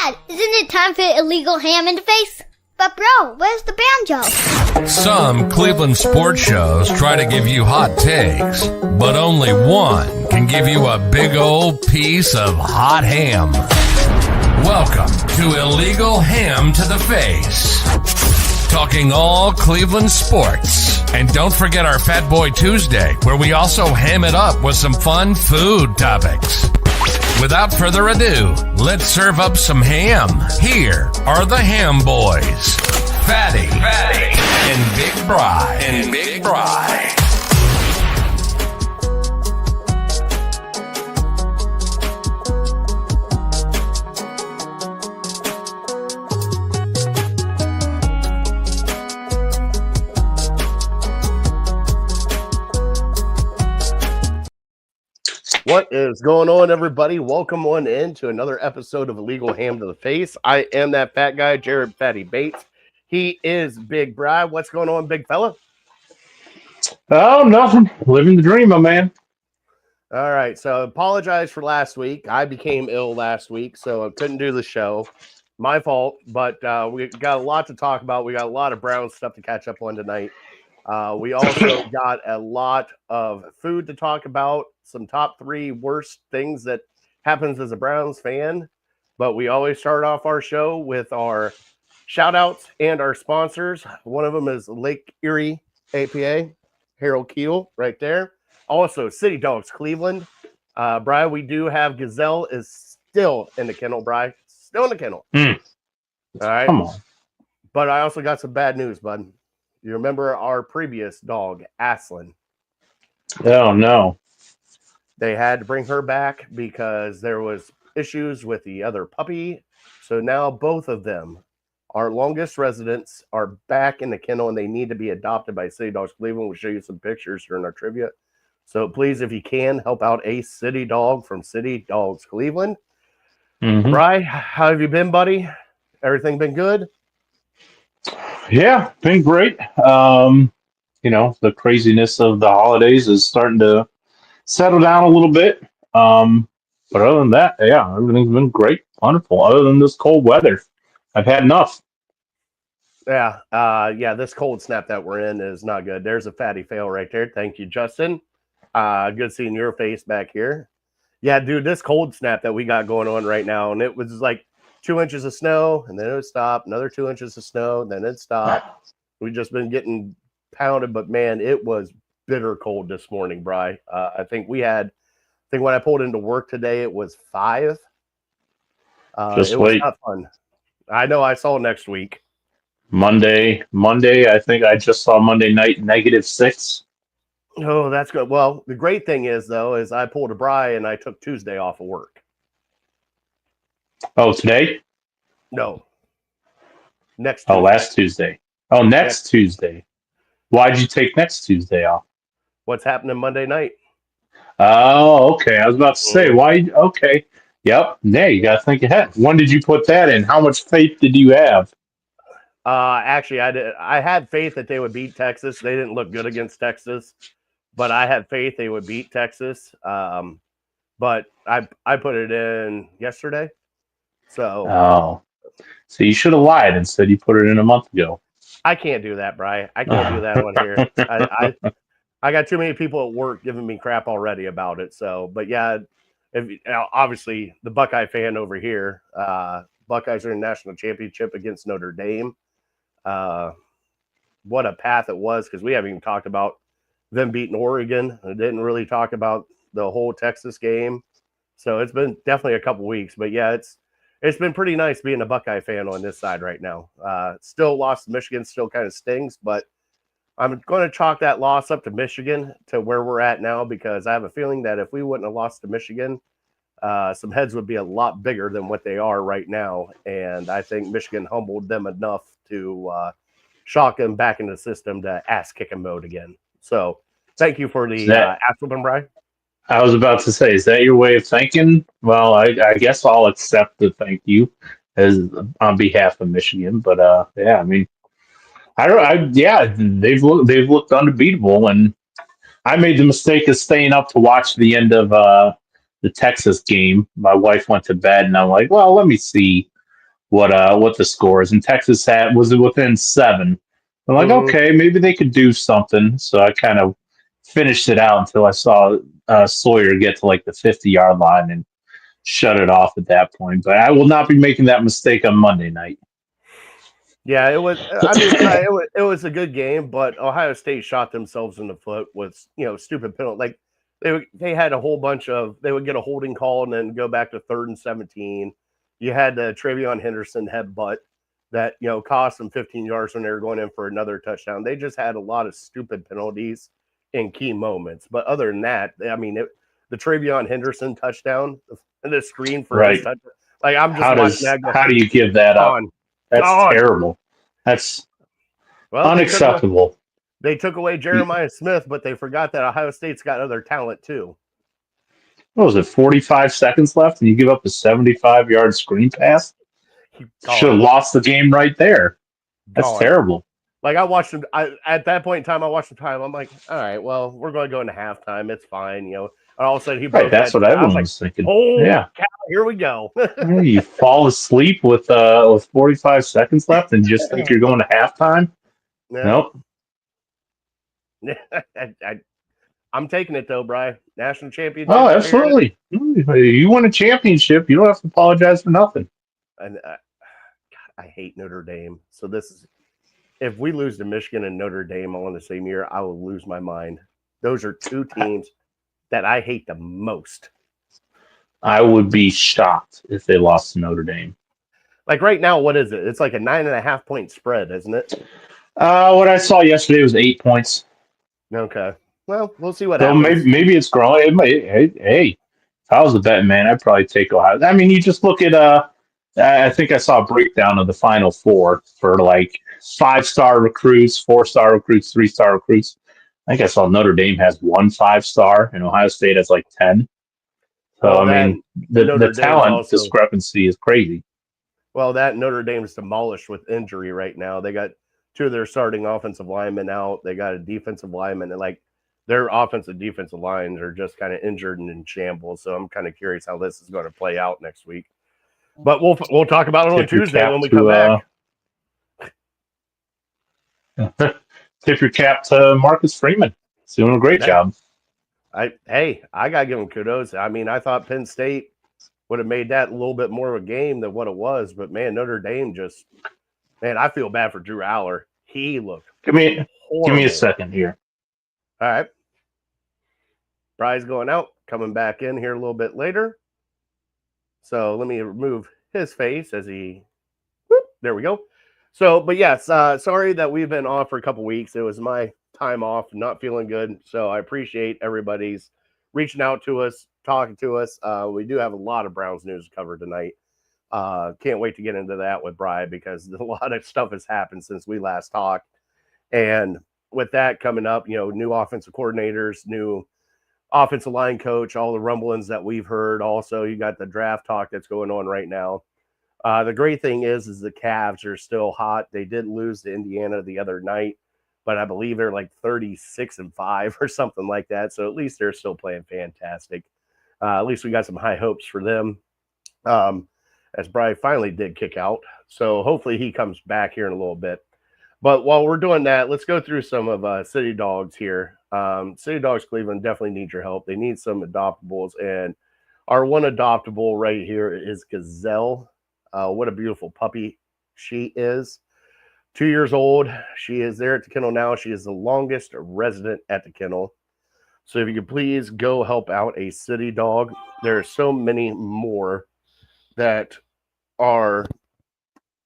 Dad, isn't it time for illegal ham in the face? But bro, where's the banjo? Some Cleveland sports shows try to give you hot takes, but only one can give you a big old piece of hot ham. Welcome to Illegal Ham to the Face. Talking all Cleveland sports. And don't forget our Fat Boy Tuesday, where we also ham it up with some fun food topics. Without further ado, let's serve up some ham. Here are the Ham Boys, Fatty, and Big Bry. What is going on, everybody? Welcome on in to another episode of Illegal Ham to the Face. I am that fat guy, Jared Fatty Bates. He is Big Bry. What's going on, big fella? Oh, nothing. Living the dream, my man. All right, so apologize for last week. I became ill last week, so I couldn't do the show. My fault, but we got a lot to talk about. We got a lot of Brown stuff to catch up on tonight. We also got a lot of food to talk about, some top 3 worst things that happens as a Browns fan. But we always start off our show with our shout outs and our sponsors. One of them is Lake Erie APA, Harold Keel right there. Also, City Dogs Cleveland. Bri, we do have Gazelle is still in the kennel, Bri. Still in the kennel. All right. Come on. But I also got some bad news, bud. You remember our previous dog, Aslan? Oh, no. They had to bring her back because there was issues with the other puppy. So now both of them, our longest residents, are back in the kennel and they need to be adopted by City Dogs Cleveland. We'll show you some pictures during our trivia. So please, if you can, help out a city dog from City Dogs Cleveland. Mm-hmm. Bri, how have you been, buddy? Everything been good? Yeah, been great. The craziness of the holidays is starting to settle down a little bit. But other than that, yeah, everything's been great. Wonderful. Other than this cold weather, I've had enough. Yeah, this cold snap that we're in is not good. There's a fatty fail right there. Thank you, Justin. Good seeing your face back here. Yeah, dude, this cold snap that we got going on right now, and it was like 2 inches of snow, and then it would stop. Another 2 inches of snow, then it stopped. We've just been getting pounded, but man, it was bitter cold this morning, Bri. I think when I pulled into work today, it was 5. Just was not fun. I know. I saw next week. Monday. I think I just saw Monday night -6. Oh, that's good. Well, the great thing is I pulled a Bri and I took Tuesday off of work. Oh, today? No. Next Tuesday. Oh, last Tuesday. Oh, next Tuesday. Why'd you take next Tuesday off? What's happening Monday night? Oh, okay. I was about to say, why? Okay. Yep. Yeah, you got to think ahead. When did you put that in? How much faith did you have? Actually, I did. I had faith that they would beat Texas. They didn't look good against Texas, but I had faith they would beat Texas. But I put it in yesterday. So you should have lied and said you put it in a month ago. I can't do that, Bri. I can't do that one here. I got too many people at work giving me crap already about it. So, but yeah, obviously the Buckeye fan over here, Buckeyes are in national championship against Notre Dame. What a path it was, because we haven't even talked about them beating Oregon. I didn't really talk about the whole Texas game. So it's been definitely a couple weeks, but yeah, it's been pretty nice being a Buckeye fan on this side right now. Still lost to Michigan, still kind of stings, but I'm going to chalk that loss up to Michigan to where we're at now, because I have a feeling that if we wouldn't have lost to Michigan, some heads would be a lot bigger than what they are right now. And I think Michigan humbled them enough to shock them back in the system to ass-kicking mode again. So thank you for the Asselman, Brian. I was about to say, is that your way of thinking? Well, I guess I'll accept the thank you as on behalf of Michigan. But yeah, I mean, they've looked unbeatable, and I made the mistake of staying up to watch the end of the Texas game. My wife went to bed, and I'm like, well, let me see what the score is, and Texas was within 7. I'm like, Mhm. okay, maybe they could do something. So I kind of finished it out until I saw Sawyer get to like the 50-yard line and shut it off at that point. But I will not be making that mistake on Monday night. Yeah, it was. I mean, Brian, it was a good game, but Ohio State shot themselves in the foot with stupid penalty. Like they had a whole bunch of they would get a holding call and then go back to 3rd and 17. You had the Travion Henderson headbutt that cost them 15 yards when they were going in for another touchdown. They just had a lot of stupid penalties in key moments. But other than that, I mean, the Travion Henderson touchdown, the screen for his Right. touchdown. Like I'm just watching that go. How do you give that up? Gone, That's gone. terrible. That's Well, unacceptable. They took away Jeremiah Smith, but they forgot that Ohio State's got other talent too. What was it, 45 seconds left, and you give up a 75-yard screen pass? Should have lost the game right there. That's terrible. Like I watched him. At that point in time, I watched the time. I'm like, all right, well, we're going to go into halftime. It's fine, And all of a sudden, he broke. Right, that's what everyone was thinking. Oh, yeah, cow, here we go. You fall asleep with 45 seconds left, and just think you're going to halftime. Yeah. Nope. I'm taking it though, Bri. National championship. Oh, absolutely. You win a championship, you don't have to apologize for nothing. And God, I hate Notre Dame. So this is, if we lose to Michigan and Notre Dame all in the same year, I will lose my mind. Those are two teams that I hate the most. I would be shocked if they lost to Notre Dame. Like right now, what is it? It's like a 9.5 point spread, isn't it? What I saw yesterday was 8 points. Okay. Well, we'll see what happens. Maybe it's growing. Hey, if I was a betting man, I'd probably take Ohio. I mean, you just look at I think I saw a breakdown of the Final Four for like 5-star recruits, 4-star recruits, 3-star recruits. I think I saw Notre Dame has 1 5-star, and Ohio State has like 10. So well, I mean, the talent discrepancy is crazy. Well, that Notre Dame is demolished with injury right now. They got 2 of their starting offensive linemen out. They got a defensive lineman, and like their offensive defensive lines are just kind of injured and in shambles. So I'm kind of curious how this is going to play out next week. But we'll talk about it on Tuesday when we come back. Tip your cap to Marcus Freeman. He's doing a great job. I gotta give him kudos. I mean, I thought Penn State would have made that a little bit more of a game than what it was, but man, Notre Dame I feel bad for Drew Aller. He looked give me a second here. All right. Bry's going out, coming back in here a little bit later. So let me remove his face as there we go. So, but yes, sorry that we've been off for a couple weeks. It was my time off, not feeling good. So I appreciate everybody's reaching out to us, talking to us. We do have a lot of Browns news to cover tonight. Can't wait to get into that with Bri because a lot of stuff has happened since we last talked. And with that coming up, new offensive coordinators, new offensive line coach, all the rumblings that we've heard. Also, you got the draft talk that's going on right now. The great thing is the Cavs are still hot. They did lose to Indiana the other night, but I believe they're like 36-5 or something like that. So at least they're still playing fantastic. At least we got some high hopes for them. As Bri finally did kick out. So hopefully he comes back here in a little bit. But while we're doing that, let's go through some of City Dogs here. City Dogs Cleveland definitely need your help. They need some adoptables. And our one adoptable right here is Gazelle. What a beautiful puppy she is. 2 years old. She is there at the kennel now. She is the longest resident at the kennel. So if you could please go help out a City Dog. There are so many more that are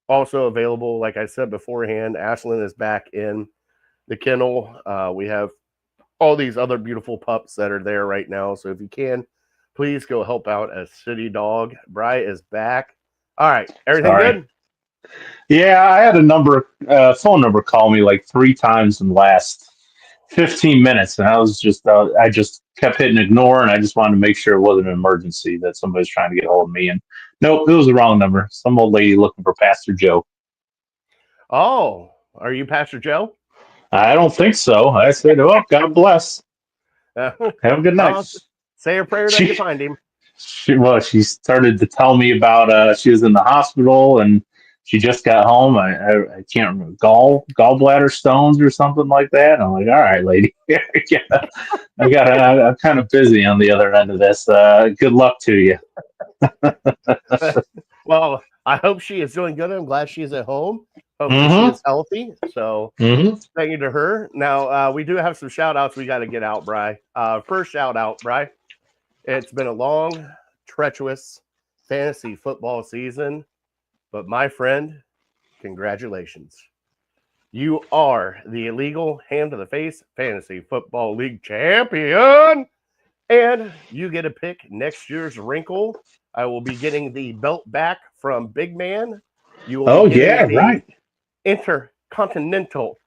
also available. Like I said beforehand, Ashlyn is back in the kennel. We have all these other beautiful pups that are there right now. So if you can, please go help out a City Dog. Bri is back. All right. Everything good? Yeah, I had a phone number call me like 3 times in the last 15 minutes. And I was I just kept hitting ignore. And I just wanted to make sure it wasn't an emergency that somebody's trying to get a hold of me. And nope, it was the wrong number. Some old lady looking for Pastor Joe. Oh, are you Pastor Joe? I don't think so. I said, oh, God bless. Have a good night. Say a prayer that you find him. She started to tell me about she was in the hospital and she just got home. I can't remember, gallbladder stones or something like that. And I'm like, all right, lady, I'm kind of busy on the other end of this. Good luck to you. Well, I hope she is doing good. I'm glad she is at home. Hopefully she Mm-hmm. is healthy. So Mm-hmm. thank you to her. Now, we do have some shout outs we got to get out, Bri. First shout out, Bri. It's been a long, treacherous fantasy football season, but my friend, congratulations. You are the illegal hand to the face fantasy football league champion, and you get to pick next year's wrinkle. I will be getting the belt back from Big Man. You will Oh be getting yeah, the right. Intercontinental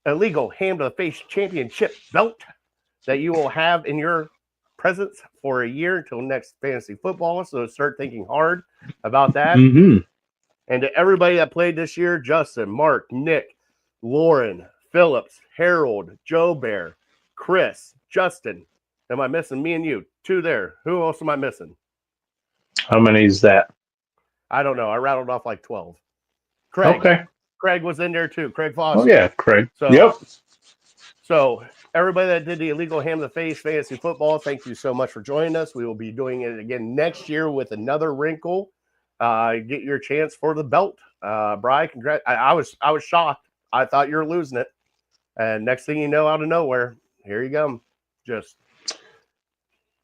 Illegal Hand to the Face Championship belt that you will have in your presence for a year until next fantasy football. So start thinking hard about that. Mm-hmm. And to everybody that played this year, Justin, Mark, Nick, Lauren, Phillips, Harold, Joe Bear, Chris, Justin. Am I missing me and you? Two there. Who else am I missing? How many is that? I don't know. I rattled off like 12. Craig. Okay. Craig was in there too. Craig Oh Foster. yeah, Craig. So, Yep. So everybody that did the illegal ham to the face fantasy football, thank you so much for joining us. We will be doing it again next year with another wrinkle. Get your chance for the belt. Bri, congrats. I was shocked. I thought you were losing it. And next thing you know, out of nowhere, here you go. Just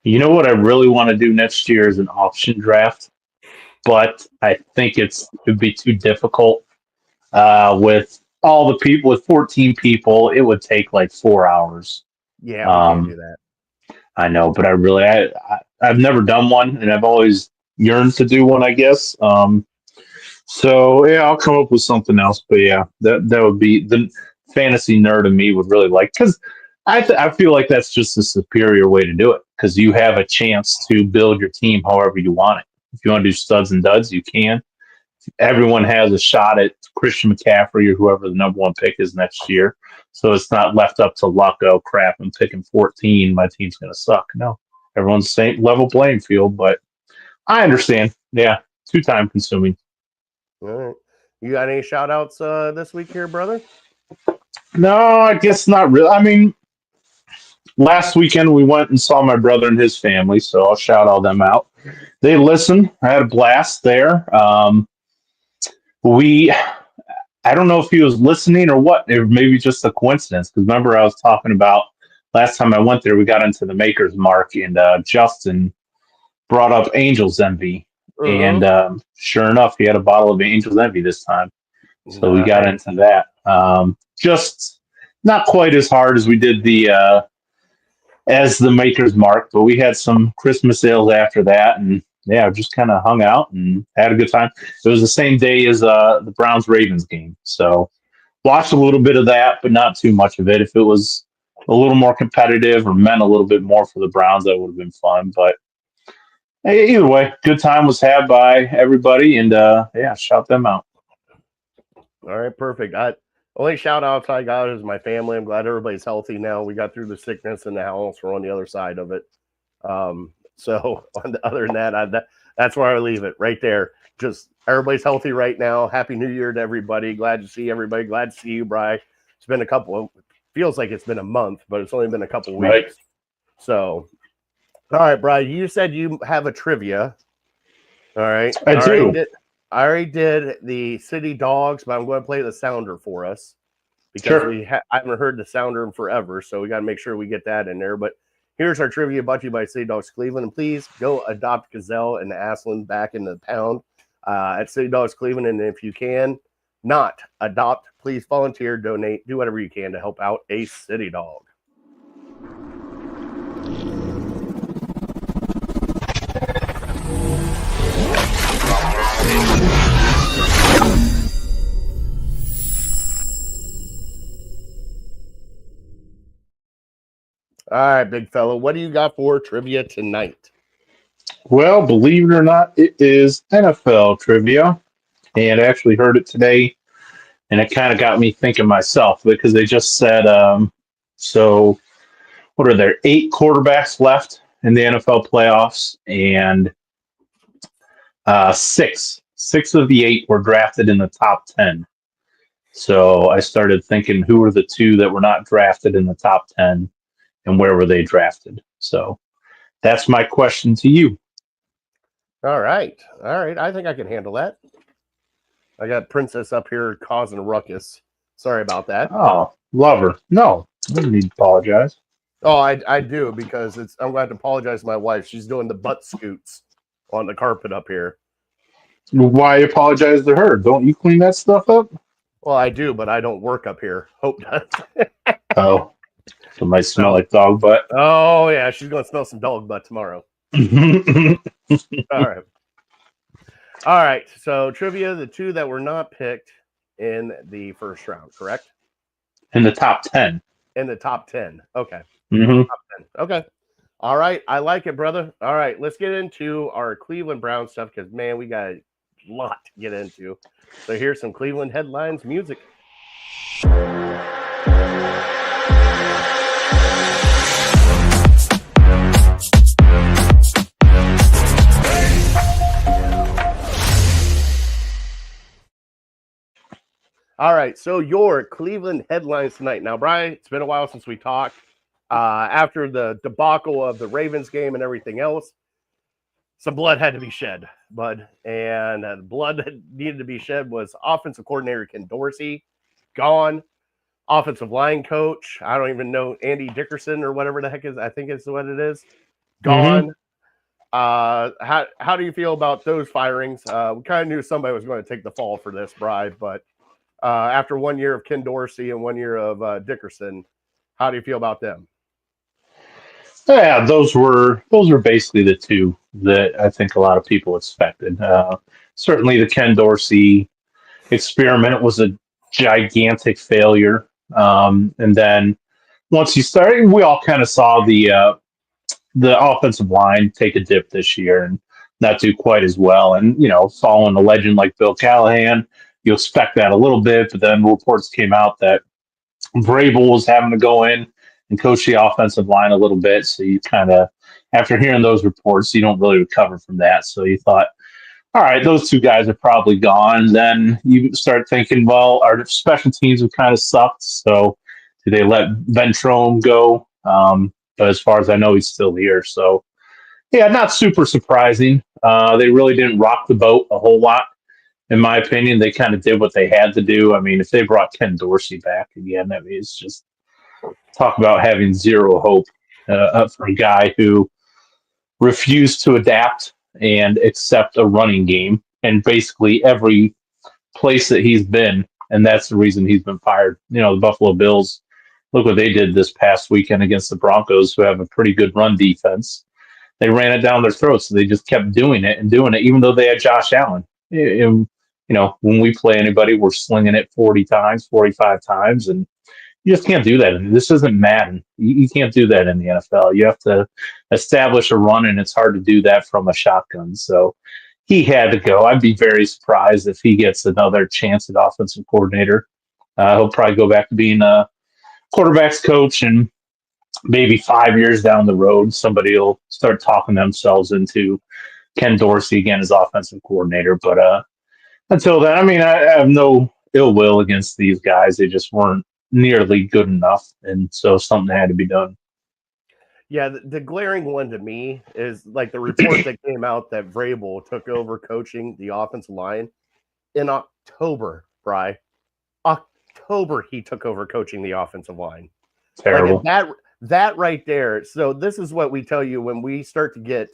You know what I really want to do next year is an auction draft, but I think it'd be too difficult. With all the people, with 14 people, it would take like 4 hours. yeah, we can't do Um, that. I know, but I've never done one, and I've always yearned to do one, I guess. So yeah, I'll come up with something else. But yeah, that would be the fantasy nerd in me would really like, because I feel like that's just a superior way to do it, because you have a chance to build your team however you want it. If you want to do studs and duds, you can. Everyone has a shot at Christian McCaffrey or whoever the number one pick is next year. So it's not left up to luck. Oh crap, I'm picking 14. My team's going to suck. No, everyone's same level playing field. But I understand. Yeah, too time consuming. All right. You got any shout outs this week here, brother? No, I guess not really. I mean, last weekend we went and saw my brother and his family, so I'll shout all them out. They listened. I had a blast there. We I don't know if he was listening or what, or maybe just a coincidence. Because remember, I was talking about last time I went there, we got into the Maker's Mark, and Justin brought up Angel's Envy. And sure enough, he had a bottle of Angel's Envy this time. So we got into that. Just not quite as hard as we did the Maker's Mark, but we had some Christmas ales after that, and yeah, just kind of hung out and had a good time. It was the same day as the Browns Ravens game, so watched a little bit of that, but not too much of it. If it was a little more competitive or meant a little bit more for the Browns, that would have been fun. But hey, either way, good time was had by everybody, and yeah, shout them out. All right, perfect. Only shout outs I got is my family. I'm glad everybody's healthy now. We got through the sickness in the house. We're on the other side of it. So other than that, that's where I leave it right there. Just everybody's healthy right now. Happy New Year to everybody. Glad to see everybody. Glad to see you, Bri. It's been feels like it's been a month, but it's only been a couple weeks. Right. So, all right, Bri, you said you have a trivia. All right. I do. I already did the City Dogs, but I'm going to play the sounder for us because Sure. I haven't heard the sounder in forever, so we got to make sure we get that in there. But here's our trivia brought to you by City Dogs Cleveland. And please go adopt Gazelle and Aslan back in the pound at City Dogs Cleveland. And if you can not adopt, please volunteer, donate, do whatever you can to help out a city dog. All right, big fella, what do you got for trivia tonight? Well, believe it or not, it is NFL trivia. And I actually heard it today, and it kind of got me thinking myself, because they just said, so what are there, 8 quarterbacks left in the NFL playoffs, and 6 6 of the 8 were drafted in the top 10. So I started thinking, who were the 2 that were not drafted in the top 10, and where were they drafted? So that's my question to you. All right. I think I can handle that. I got Princess up here causing a ruckus. Sorry about that. Oh, lover. No, I don't need to apologize. Oh, I do, because I'm going to apologize to my wife. She's doing the butt scoots on the carpet up here. Why apologize to her? Don't you clean that stuff up? Well, I do, but I don't work up here. Hope does. Oh, so it might smell like dog butt. Oh, yeah. She's going to smell some dog butt tomorrow. In All right. All right. So, trivia, the 2 that were not picked in the first round, correct? the top 10. In the top 10. Okay. Mm-hmm. Top 10. Okay. All right. I like it, brother. All right. Let's get into our Cleveland Browns stuff, because, man, we got a lot to get into. So, here's some Cleveland headlines music. All right, so your Cleveland headlines tonight. Now, Brian, it's been a while since we talked. After the debacle of the Ravens game and everything else, some blood had to be shed, bud. And the blood that needed to be shed was offensive coordinator Ken Dorsey, gone. Offensive line coach, I don't even know, Andy Dickerson or whatever the heck is, I think is what it is, gone. How do you feel about those firings? We kind of knew somebody was going to take the fall for this, Brian, but after 1 year of Ken Dorsey and 1 year of Dickerson, how do you feel about them? Yeah, those were basically the 2 that I think a lot of people expected. Certainly, the Ken Dorsey experiment was a gigantic failure, and then once you started, we all kind of saw the offensive line take a dip this year and not do quite as well. And following a legend like Bill Callahan, you expect that a little bit, but then reports came out that Vrabel was having to go in and coach the offensive line a little bit. So you kind of, after hearing those reports, you don't really recover from that. So you thought, all right, those 2 guys are probably gone. Then you start thinking, well, our special teams have kind of sucked. So do they let Ventrome go? But as far as I know, he's still here. So, yeah, not super surprising. They really didn't rock the boat a whole lot. In my opinion, they kind of did what they had to do. I mean, if they brought Ken Dorsey back again, I mean, it's just talk about having zero hope for a guy who refused to adapt and accept a running game in basically every place that he's been. And that's the reason he's been fired. The Buffalo Bills, look what they did this past weekend against the Broncos, who have a pretty good run defense. They ran it down their throats. So they just kept doing it, even though they had Josh Allen. When we play anybody, we're slinging it 40 times, 45 times, and you just can't do that. This isn't Madden. You can't do that in the NFL. You have to establish a run, and it's hard to do that from a shotgun. So he had to go. I'd be very surprised if he gets another chance at offensive coordinator. He'll probably go back to being a quarterback's coach, and maybe 5 years down the road, somebody will start talking themselves into Ken Dorsey again as offensive coordinator. But until then, I mean, I have no ill will against these guys. They just weren't nearly good enough, and so something had to be done. Yeah, the glaring one to me is like the report that came out that Vrabel took over coaching the offensive line in October, Bry. October he took over coaching the offensive line. Terrible. Like that right there. So this is what we tell you when we start to get,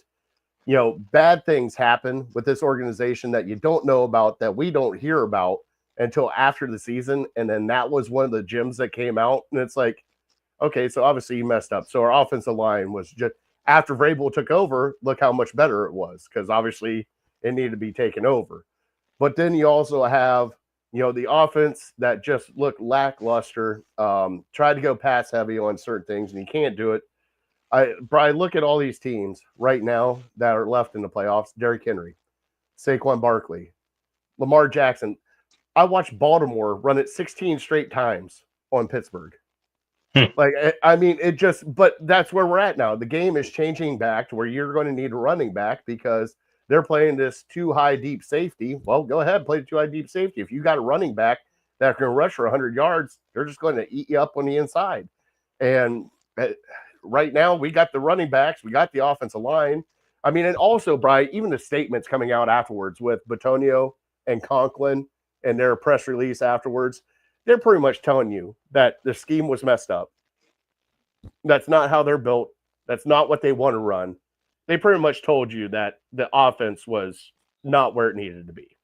bad things happen with this organization that you don't know about, that we don't hear about until after the season. And then that was one of the gems that came out. And it's like, okay, so obviously you messed up. So our offensive line was just, after Vrabel took over, look how much better it was, because obviously it needed to be taken over. But then you also have, the offense that just looked lackluster, tried to go pass heavy on certain things, and you can't do it. Brian, look at all these teams right now that are left in the playoffs. Derrick Henry, Saquon Barkley, Lamar Jackson. I watched Baltimore run it 16 straight times on Pittsburgh. I mean, but that's where we're at now. The game is changing back to where you're going to need a running back, because they're playing this too high deep safety. Well, go ahead, play the too high deep safety. If you got a running back that can rush for 100 yards, they're just going to eat you up on the inside. And right now, we got the running backs, we got the offensive line. I mean, and also, Brian, even the statements coming out afterwards with Batonio and Conklin and their press release afterwards, they're pretty much telling you that the scheme was messed up. That's not how they're built. That's not what they want to run. They pretty much told you that the offense was not where it needed to be.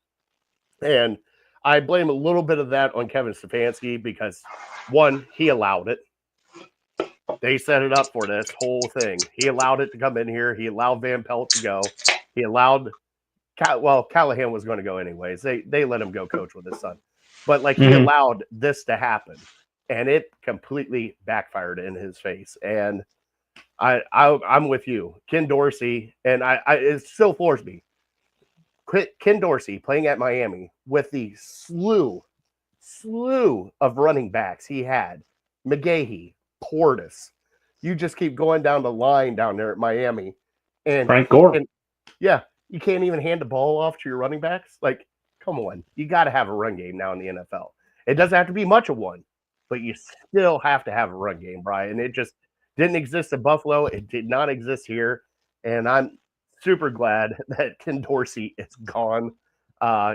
And I blame a little bit of that on Kevin Stefanski because, one, he allowed it. They set it up for this whole thing. He allowed it to come in here. He allowed Van Pelt to go. He allowed Callahan was going to go anyways. They let him go coach with his son. But he allowed this to happen. And it completely backfired in his face. And I'm with you. Ken Dorsey, and it still floors me. Ken Dorsey playing at Miami with the slew of running backs he had. McGahee, Portis. You just keep going down the line down there at Miami. And Frank Gore. You can't even hand the ball off to your running backs. Come on. You got to have a run game now in the NFL. It doesn't have to be much of one, but you still have to have a run game, Brian. It just didn't exist in Buffalo. It did not exist here. And I'm super glad that Ken Dorsey is gone.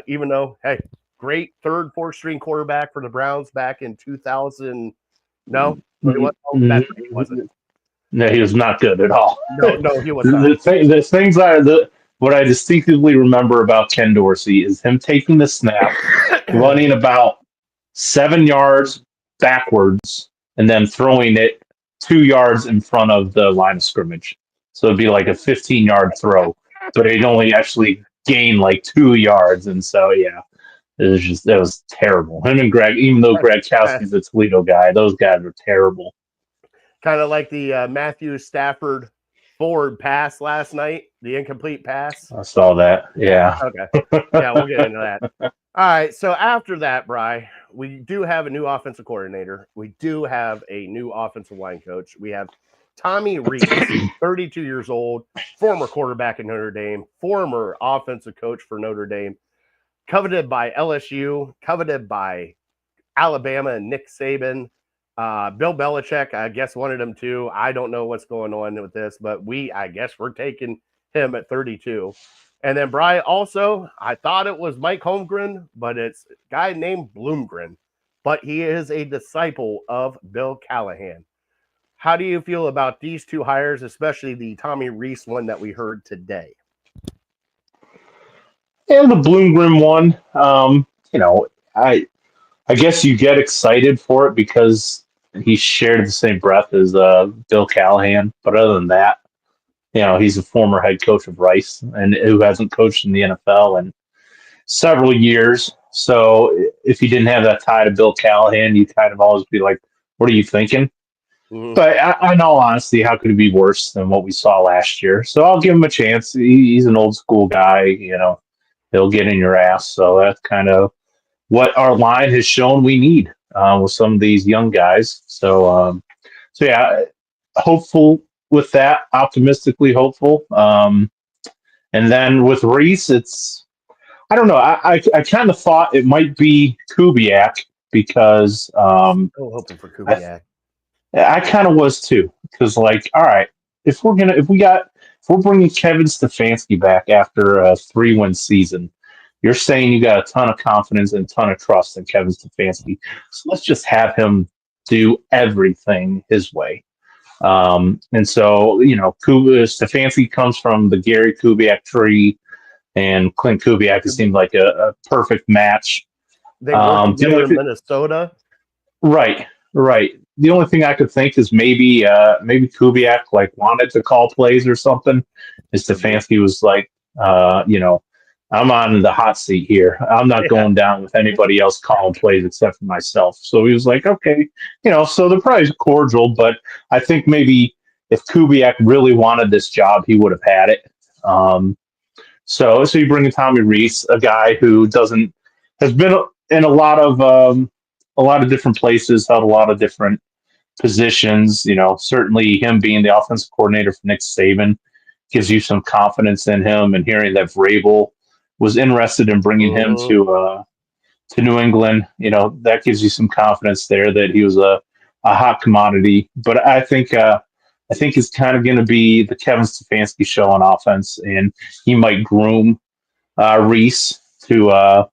Even though, hey, great third, fourth string quarterback for the Browns back in 2000. No, he wasn't. No, he was not good at all. No, he was not. The things what I distinctively remember about Ken Dorsey is him taking the snap, running about 7 yards backwards, and then throwing it 2 yards in front of the line of scrimmage. So it'd be like a 15-yard throw, but he'd only actually gain 2 yards. And so, yeah, it was terrible. Him and Greg, even though Greg Kowski's a Toledo guy, those guys were terrible. Kind of like the Matthew Stafford forward pass last night, the incomplete pass. I saw that. Yeah. Okay. Yeah, we'll get into that. All right. So after that, Bri, we do have a new offensive coordinator. We do have a new offensive line coach. We have Tommy Rees, 32 years old, former quarterback at Notre Dame, former offensive coach for Notre Dame, coveted by LSU, coveted by Alabama and Nick Saban. Bill Belichick, I guess, wanted him too. I don't know what's going on with this, but I guess we're taking him at 32. And then Bri, also, I thought it was Mike Holmgren, but it's a guy named Bloomgren. But he is a disciple of Bill Callahan. How do you feel about these two hires, especially the Tommy Rees one that we heard today? And the Bloomgren one, I guess you get excited for it because he shared the same breath as Bill Callahan. But other than that, he's a former head coach of Rice and who hasn't coached in the NFL in several years. So if you didn't have that tie to Bill Callahan, you kind of always be like, what are you thinking? Mm-hmm. But in all honesty, how could it be worse than what we saw last year? So I'll give him a chance. He's an old school guy, he'll get in your ass. So that's kind of what our line has shown we need with some of these young guys. So yeah, hopeful with that, optimistically hopeful. And then with Rees, I don't know. I kind of thought it might be Kubiak because still hoping for Kubiak. I kind of was too, because all right, if we're bringing Kevin Stefanski back after a 3-win season, you're saying you got a ton of confidence and a ton of trust in Kevin Stefanski. So let's just have him do everything his way. And so, Stefanski comes from the Gary Kubiak tree, and Clint Kubiak seemed like a perfect match. They worked together in Minnesota. Right. The only thing I could think is maybe Kubiak wanted to call plays or something. And Stefanski was like, I'm on the hot seat here. I'm not going down with anybody else calling plays except for myself. So he was like, okay, so they're probably cordial, but I think maybe if Kubiak really wanted this job, he would have had it. So you bring in Tommy Rees, a guy who has been in a lot of different places, held a lot of different positions. Certainly him being the offensive coordinator for Nick Saban, gives you some confidence in him. And hearing that Vrabel was interested in bringing him to New England, that gives you some confidence there that he was a hot commodity. But I think it's kind of going to be the Kevin Stefanski show on offense, and he might groom Reese to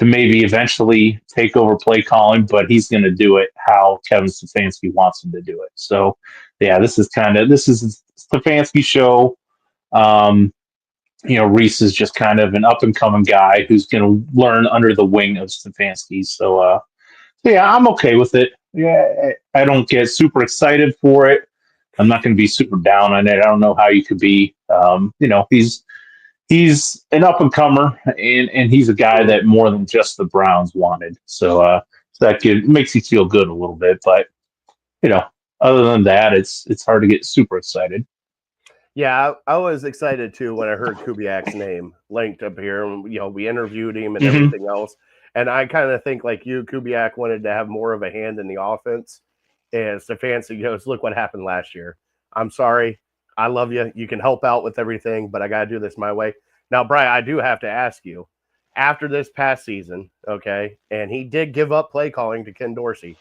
maybe eventually take over play calling, but he's going to do it how Kevin Stefanski wants him to do it. So, yeah, this is Stefanski show. Reese is just kind of an up and coming guy who's going to learn under the wing of Stefanski. So, yeah, I'm okay with it. Yeah, I don't get super excited for it. I'm not going to be super down on it. I don't know how you could be. He's an up and comer, and he's a guy that more than just the Browns wanted. So that makes you feel good a little bit. But other than that, it's hard to get super excited. Yeah, I was excited too when I heard Kubiak's name linked up here. We interviewed him and everything else. And I kind of think like you, Kubiak wanted to have more of a hand in the offense. And Stefanski goes, look what happened last year. I'm sorry. I love you. You can help out with everything, but I got to do this my way. Now, Brian, I do have to ask you, after this past season, okay, and he did give up play calling to Ken Dorsey,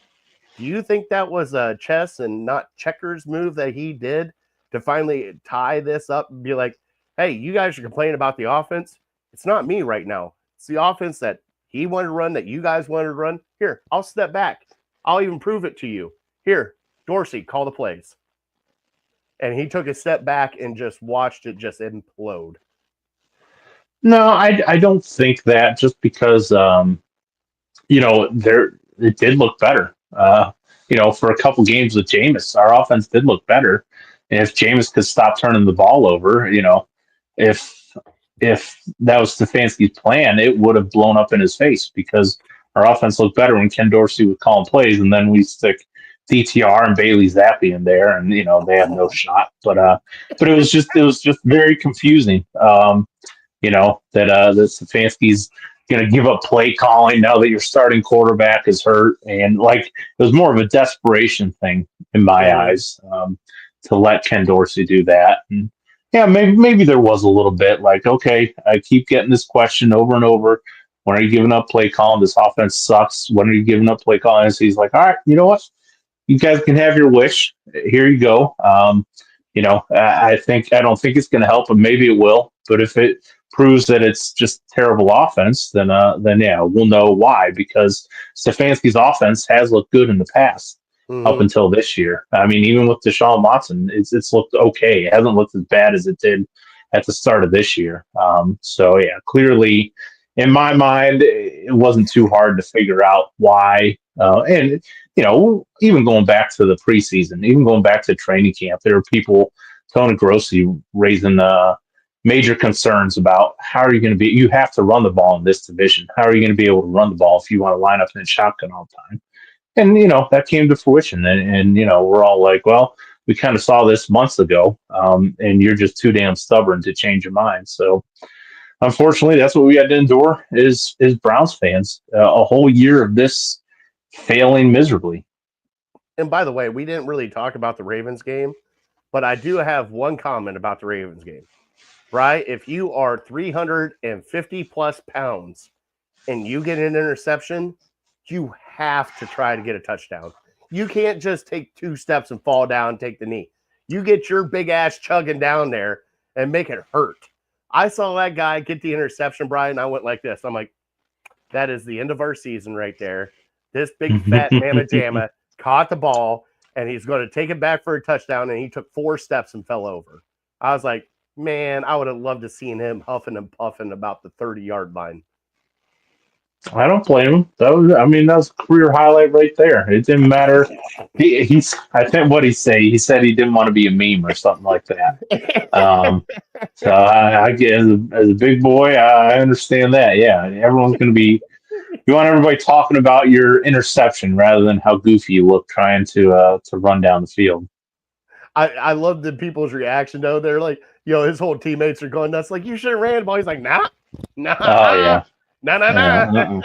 do you think that was a chess and not checkers move that he did to finally tie this up and be like, hey, you guys are complaining about the offense? It's not me right now. It's the offense that he wanted to run, that you guys wanted to run. Here, I'll step back. I'll even prove it to you. Here, Dorsey, call the plays. And he took a step back and just watched it just implode. No, I don't think that, just because it did look better. For a couple games with Jameis, our offense did look better. And if Jameis could stop turning the ball over, if that was Stefanski's plan, it would have blown up in his face, because our offense looked better when Ken Dorsey was calling plays, and then we stick DTR and Bailey Zappi in there, and they have no shot. But it was just very confusing. That Stefanski's going to give up play calling now that your starting quarterback is hurt, and it was more of a desperation thing in my eyes, to let Ken Dorsey do that. And yeah, maybe there was a little bit okay, I keep getting this question over and over. When are you giving up play calling? This offense sucks. When are you giving up play calling? And so he's like, all right, you know what? You guys can have your wish. Here you go. I don't think it's going to help, but maybe it will. But if it proves that it's just terrible offense, then yeah, we'll know why, because Stefanski's offense has looked good in the past up until this year. I mean, even with Deshaun Watson, it's looked okay. It hasn't looked as bad as it did at the start of this year. So yeah, clearly, in my mind, it wasn't too hard to figure out why. And even going back to the preseason, even going back to training camp, there were people, Tony Grossi, raising major concerns about how are you going to be. You have to run the ball in this division. How are you going to be able to run the ball if you want to line up in a shotgun all the time? And that came to fruition. And we're all like, well, we kind of saw this months ago, and you're just too damn stubborn to change your mind. So, unfortunately, that's what we had to endure is Browns fans, a whole year of this failing miserably. And by the way, we didn't really talk about the Ravens game, but I do have one comment about the Ravens game. Right? If you are 350 plus pounds and you get an interception, you have to try to get a touchdown. You can't just take 2 steps and fall down and take the knee. You get your big ass chugging down there and make it hurt. I saw that guy get the interception, Brian. I went like this. I'm like, that is the end of our season right there. This big fat mamma jamma caught the ball, and he's going to take it back for a touchdown, and he took 4 steps and fell over. I was like, man, I would have loved to seen him huffing and puffing about the 30-yard line. I don't blame him. That was a career highlight right there. It didn't matter. I think what he said he didn't want to be a meme or something like that. So I get, as a big boy, I understand that. Yeah, everyone's going to be. You want everybody talking about your interception rather than how goofy you look trying to run down the field. I love the people's reaction though. They're like, his whole teammates are going nuts. Like, you should have ran the ball. He's like, nah. Oh yeah. Nah.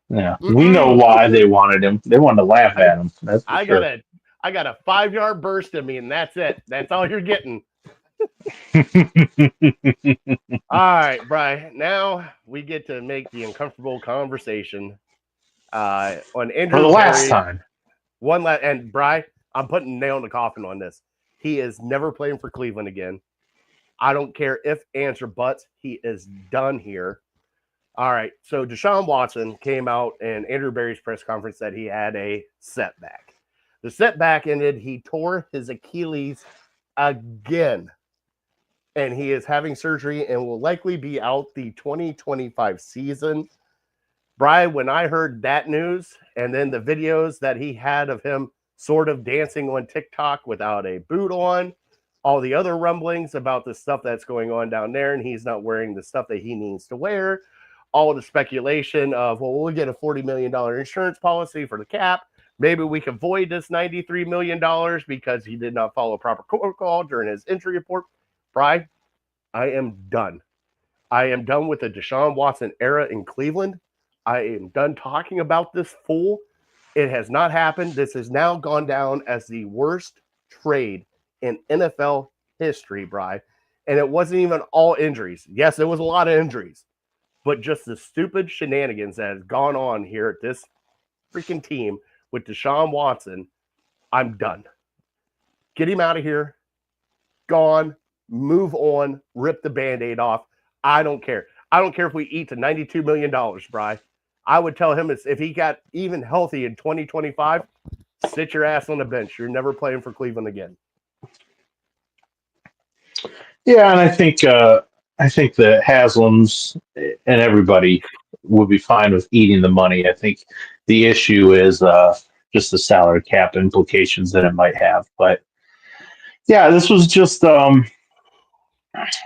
Yeah, we know why they wanted him. They wanted to laugh at him. That's for sure. I got a 5-yard burst in me, and that's it. That's all you're getting. All right, Brian. Now we get to make the uncomfortable conversation on For the Andrew last Berry. time. And Brian, I'm putting a nail in the coffin on this. He is never playing for Cleveland again. I don't care if answer buts. He is done here. All right. So Deshaun Watson came out in Andrew Berry's press conference that he had a setback. The setback ended. He tore his Achilles again. And he is having surgery and will likely be out the 2025 season. Brian, when I heard that news and then the videos that he had of him sort of dancing on TikTok without a boot on, all the other rumblings about the stuff that's going on down there, and he's not wearing the stuff that he needs to wear, all the speculation of, well, we'll get a $40 million insurance policy for the cap. Maybe we can void this $93 million because he did not follow proper protocol during his injury report. Brian, I am done. I am done with the Deshaun Watson era in Cleveland. I am done talking about this fool. It has not happened. This has now gone down as the worst trade in NFL history, Bri. And it wasn't even all injuries. Yes, it was a lot of injuries, but just the stupid shenanigans that has gone on here at this freaking team with Deshaun Watson. I'm done. Get him out of here. Gone. Move on. Rip the Band-Aid off. I don't care. I don't care if we eat to $92 million, Bri. I would tell him if he got even healthy in 2025, sit your ass on the bench. You're never playing for Cleveland again. Yeah, and I think the Haslams and everybody would be fine with eating the money. I think the issue is just the salary cap implications that it might have. But yeah, this was just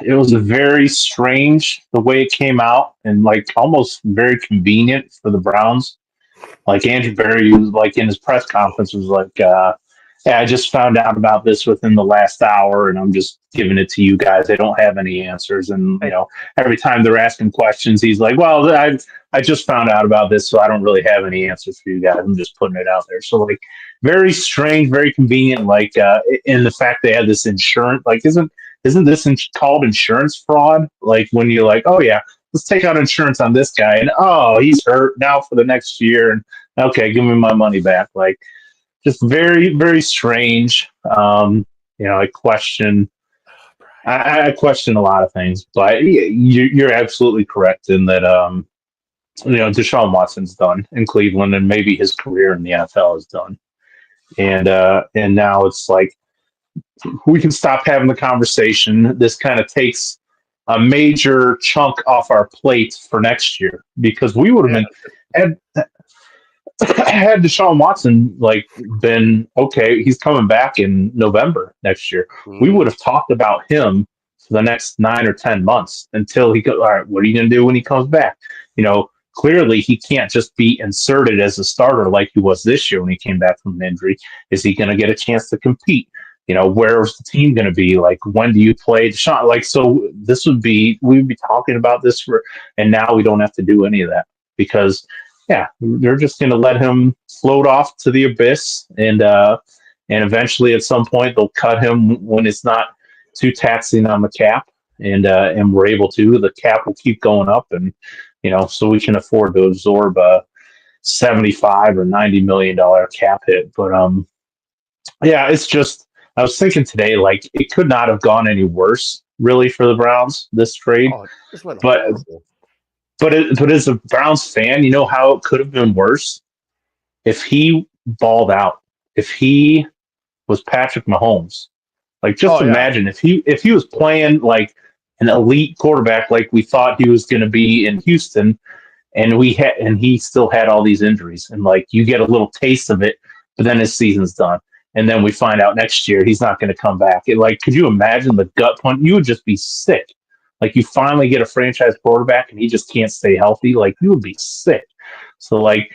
it was a very strange the way it came out, and like almost very convenient for the Browns. Like Andrew Berry was like in his press conference was like, yeah, I just found out about this within the last hour, and I'm just giving it to you guys. They don't have any answers, and every time they're asking questions, he's like, "Well, I just found out about this, so I don't really have any answers for you guys. I'm just putting it out there." So like, very strange, very convenient. Like, in the fact they had this insurance, like, isn't this called insurance fraud? Like when you're like, "Oh yeah, let's take out insurance on this guy," and oh, he's hurt now for the next year, and okay, give me my money back. Like, just very, very strange. I question. I question a lot of things, but you're absolutely correct in that. Deshaun Watson's done in Cleveland, and maybe his career in the NFL is done. And now it's like we can stop having the conversation. This kind of takes a major chunk off our plate for next year because we would have been had Deshaun Watson like been okay, he's coming back in November next year. We would have talked about him for the next 9 or 10 months until he goes, all right, what are you going to do when he comes back? Clearly he can't just be inserted as a starter like he was this year when he came back from an injury. Is he going to get a chance to compete? Where's the team going to be? Like, when do you play Deshaun? Like, so we would be talking about this and now we don't have to do any of that because they're just going to let him float off to the abyss, and eventually at some point they'll cut him when it's not too taxing on the cap, and we're able to. The cap will keep going up, and so we can afford to absorb a $75 or $90 million cap hit. But it's just I was thinking today, like it could not have gone any worse, really, for the Browns this trade. But horrible. But as a Browns fan, you know how it could have been worse? If he balled out, if he was Patrick Mahomes. Like, just imagine if he was playing like an elite quarterback like we thought he was going to be in Houston, and he still had all these injuries, and like you get a little taste of it, but then his season's done. And then we find out next year he's not going to come back. Could you imagine the gut punch? You would just be sick. Like, you finally get a franchise quarterback and he just can't stay healthy. Like, you would be sick. So, like,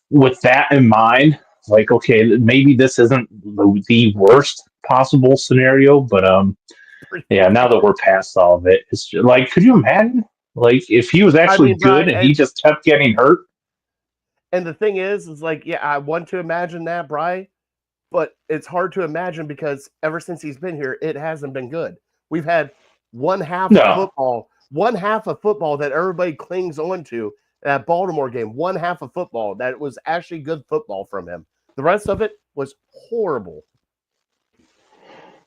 with that in mind, like, okay, maybe this isn't the worst possible scenario, but now that we're past all of it, it's just, like, could you imagine? Like, if he was actually good and he just kept getting hurt? And the thing is like, I want to imagine that, Bri, but it's hard to imagine because ever since he's been here, it hasn't been good. We've had one half No. of football that everybody clings on to. That Baltimore game, one half of football that was actually good football from him. The rest of it was horrible.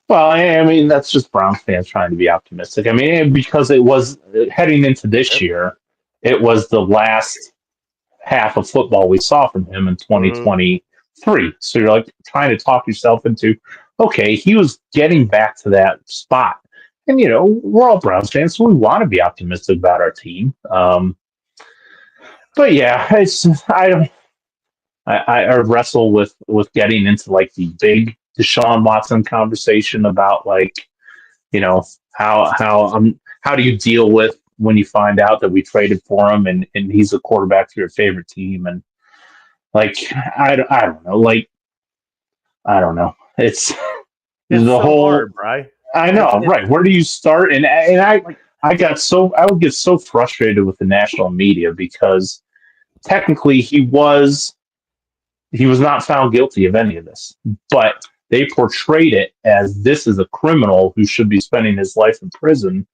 Well, I mean, that's just Browns fans trying to be optimistic. I mean, because it was heading into this Yep. year, it was the last half of football we saw from him in Mhm. 2023. So you're like trying to talk yourself into, okay, he was getting back to that spot. And, we're all Browns fans, so we want to be optimistic about our team. But yeah, I don't. I wrestle with getting into like the big Deshaun Watson conversation about like how do you deal with when you find out that we traded for him and he's a quarterback to your favorite team and like I don't know, like I don't know, it's It's the so whole. hard, Bry. I It's know, it's right? Where do you start? And like I would get so frustrated with the national media because technically he was not found guilty of any of this, but they portrayed it as this is a criminal who should be spending his life in prison,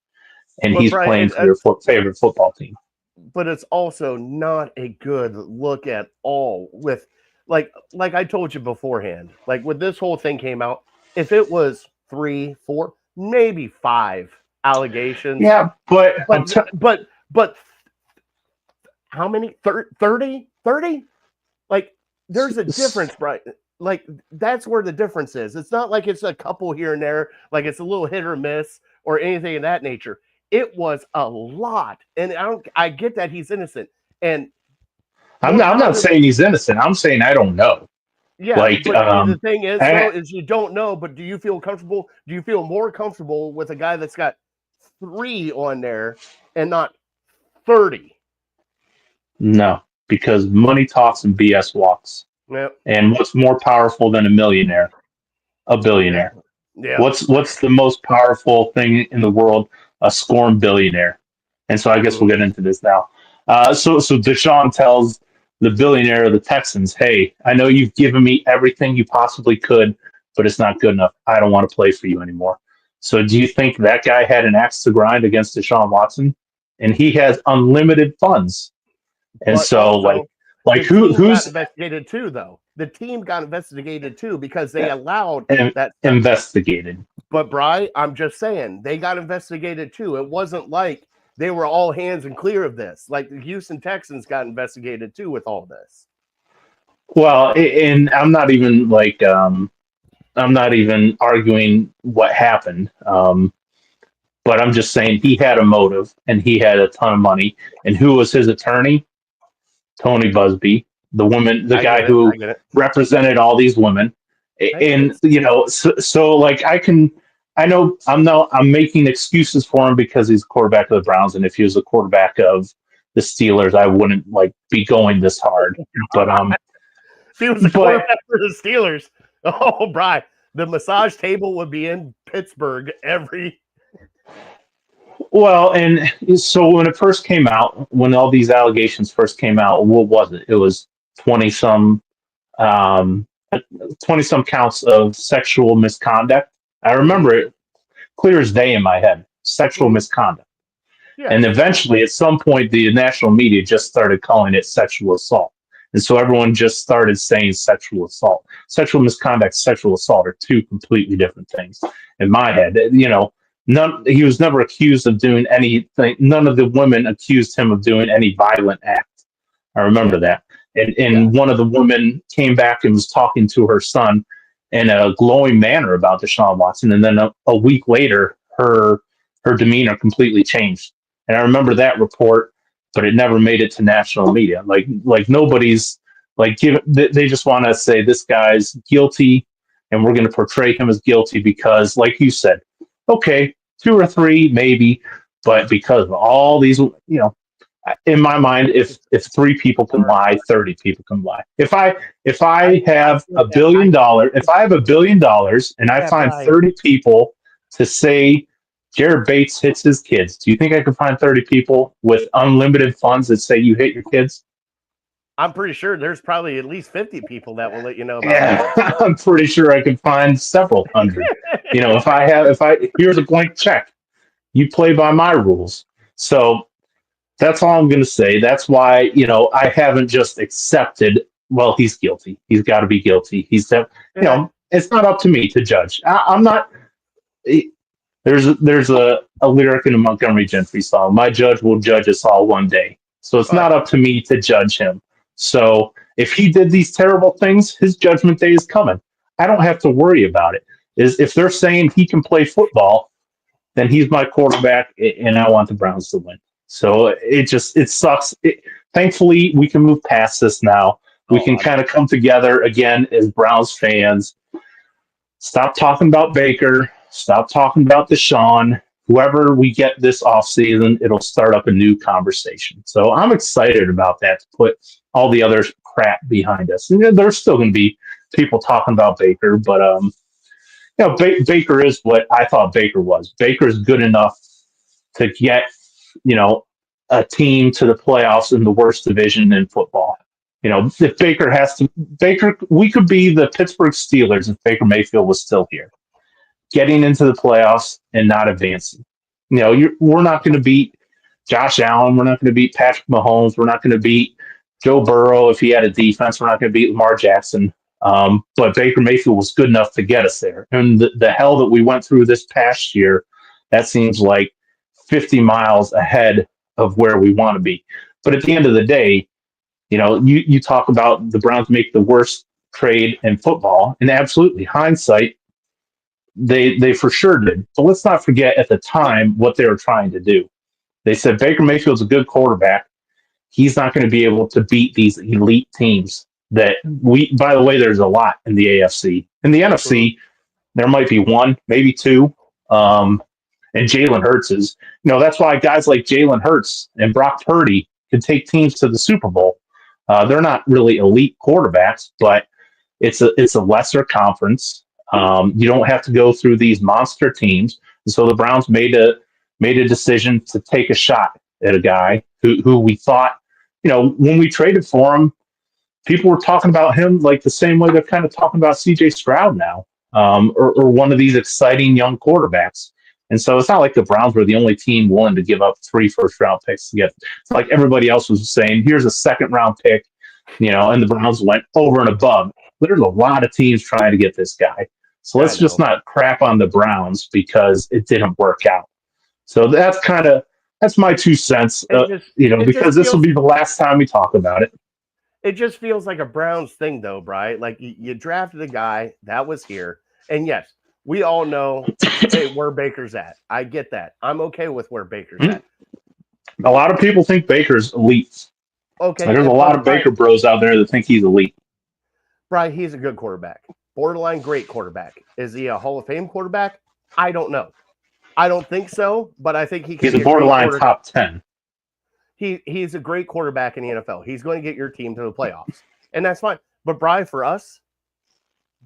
and but he's Bry, playing for your favorite football team. but it's also not a good look at all with like I told you beforehand, like when this whole thing came out, if it was 3 4 maybe 5 allegations, Yeah, but but how many 30 like there's a difference, right? Like that's where the difference is. It's not like it's a couple here and there, like it's a little hit or miss or anything of that nature. It was a lot, and I get that he's innocent, and I'm more not, I'm power not to saying he's innocent. I'm saying I don't know. yeah. Like, But see, the thing is though, I, is you don't know. But do you feel comfortable? Do you feel more comfortable with a guy that's got 3 on there and not 30? no, because money talks and BS walks. Yep. And what's more powerful than a millionaire? A billionaire. Yeah. What's the most powerful thing in the world? A scorned billionaire. And so I guess we'll Mhm. get into this now. So Deshaun tells the billionaire of the Texans, "Hey, I know you've given me everything you possibly could, but it's not good enough. I don't want to play for you anymore." So do you think that guy had an axe to grind against Deshaun Watson? And he has unlimited funds. And But so also, like the team got who's investigated too, though. The team got investigated too because they allowed that stuff. investigated? But Bry, I'm just saying they got investigated too. It wasn't like they were all hands and clear of this. Like the Houston Texans got investigated too with all this. Well, and I'm not even arguing what happened. But I'm just saying he had a motive and he had a ton of money. And who was his attorney? Tony Busby, the I guy get it. who I get it. represented all these women. I get And it. so like I know I'm making excuses for him because he's a quarterback of the Browns, and if he was a quarterback of the Steelers, I wouldn't like be going this hard. But If he was a but quarterback for the Steelers, oh, Bry, the massage table would be in Pittsburgh every. Well, and so when it first came out, when all these allegations first came out, what was it? It was 20 some, um, 20 some counts of sexual misconduct. I remember it clear as day in my head, sexual Mhm. misconduct. Yeah. And eventually, at some point, the national media just started calling it sexual assault. And so everyone just started saying sexual assault. Sexual misconduct, sexual assault are two completely different things in my head. He was never accused of doing anything. None of the women accused him of doing any violent act. I Yeah. remember that. Yeah. And one of the women came back and was talking to her son in a glowing manner about Deshaun Watson. And then a week later, her demeanor completely changed. And I remember that report, but it never made it to national media. Like nobody's like they just want to say this guy's guilty, and we're going to portray him as guilty because, like you said, okay, 2 or 3 maybe, but because of all these, in my mind, if 3 people can lie, 30 people can lie. If I have Get a that. billion dollar, if I have $1 billion and I Yeah, find Bry. 30 people to say Jared Bates hits his kids, do you think I could find 30 people with unlimited funds that say you hit your kids? I'm pretty sure there's probably at least 50 people that will let you know about Yeah, that. I'm pretty sure I could find several hundred. Here's a blank check. You play by my rules. So that's all I'm going to say. That's why, I haven't just accepted, well, he's guilty. He's got to be guilty. It's not up to me to judge. I'm not. There's a lyric in a Montgomery Gentry song. My judge will judge us all one day. So it's Oh, not yeah. up to me to judge him. So if he did these terrible things, his judgment day is coming. I don't have to worry about it. Is if they're saying he can play football, then he's my quarterback, and I want the Browns to win. So it sucks. Thankfully, we can move past this now. We can kind of come together again as Browns fans. Stop talking about Baker. Stop talking about Deshaun. Whoever we get this offseason, it'll start up a new conversation. So I'm excited about that, to put all the other crap behind us. And there's still going to be people talking about Baker, but Baker is what I thought Baker was. Baker is good enough to get, a team to the playoffs in the worst division in football. If we could be the Pittsburgh Steelers if Baker Mayfield was still here, getting into the playoffs and not advancing. We're not going to beat Josh Allen. We're not going to beat Patrick Mahomes. We're not going to beat Joe Burrow if he had a defense. We're not going to beat Lamar Jackson. But Baker Mayfield was good enough to get us there. And the hell that we went through this past year, that seems like 50 miles ahead of where we want to be. But at the end of the day, you talk about the Browns make the worst trade in football, and absolutely, hindsight, they for sure did. But let's not forget at the time what they were trying to do. They said Baker Mayfield's a good quarterback. He's not going to be able to beat these elite teams that by the way, there's a lot in the AFC. In the NFC, there might be one, maybe two. And Jalen Hurts is, that's why guys like Jalen Hurts and Brock Purdy can take teams to the Super Bowl. They're not really elite quarterbacks, but it's a lesser conference. You don't have to go through these monster teams. And so the Browns made a decision to take a shot at a guy who we thought, when we traded for him, people were talking about him like the same way they're kind of talking about CJ Stroud now, or one of these exciting young quarterbacks. And so it's not like the Browns were the only team willing to give up 3 first-round picks to get. It's like everybody else was saying, here's a second-round pick, and the Browns went over and above. There's a lot of teams trying to get this guy. So let's just not crap on the Browns because it didn't work out. So that's my 2 cents, because this will be the last time we talk about it. It just feels like a Browns thing, though, Bri. Like you drafted a guy that was here, and yes, we all know where Baker's at. I get that. I'm okay with where Baker's at. A lot of people think Baker's elite. Okay, there's a lot of Baker bros out there that think he's elite. Bri, he's a good quarterback, borderline great quarterback. Is he a Hall of Fame quarterback? I don't know. I don't think so, but I think he can. He's a borderline top 10. He's a great quarterback in the NFL. He's going to get your team to the playoffs, and that's fine. But Bri, for us,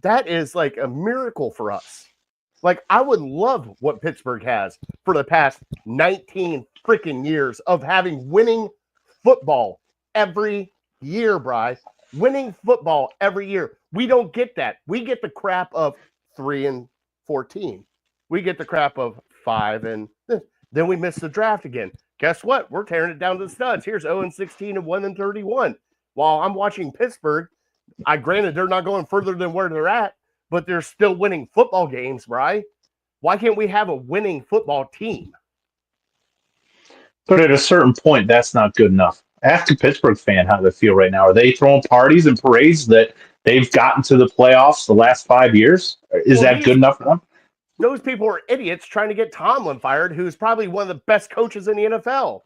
that is like a miracle for us. Like, I would love what Pittsburgh has for the past 19 freaking years of having winning football every year, Bri. Winning football every year. We don't get that. We get the crap of 3-14. We get the crap of 5 and then we miss the draft again. Guess what? We're tearing it down to the studs. Here's 0-16 and 1-31. While I'm watching Pittsburgh, granted they're not going further than where they're at, but they're still winning football games, right? Why can't we have a winning football team? But at a certain point, that's not good enough. Ask a Pittsburgh fan how they feel right now. Are they throwing parties and parades that they've gotten to the playoffs the last 5 years? Is that good enough for them? Those people are idiots trying to get Tomlin fired, who's probably one of the best coaches in the NFL.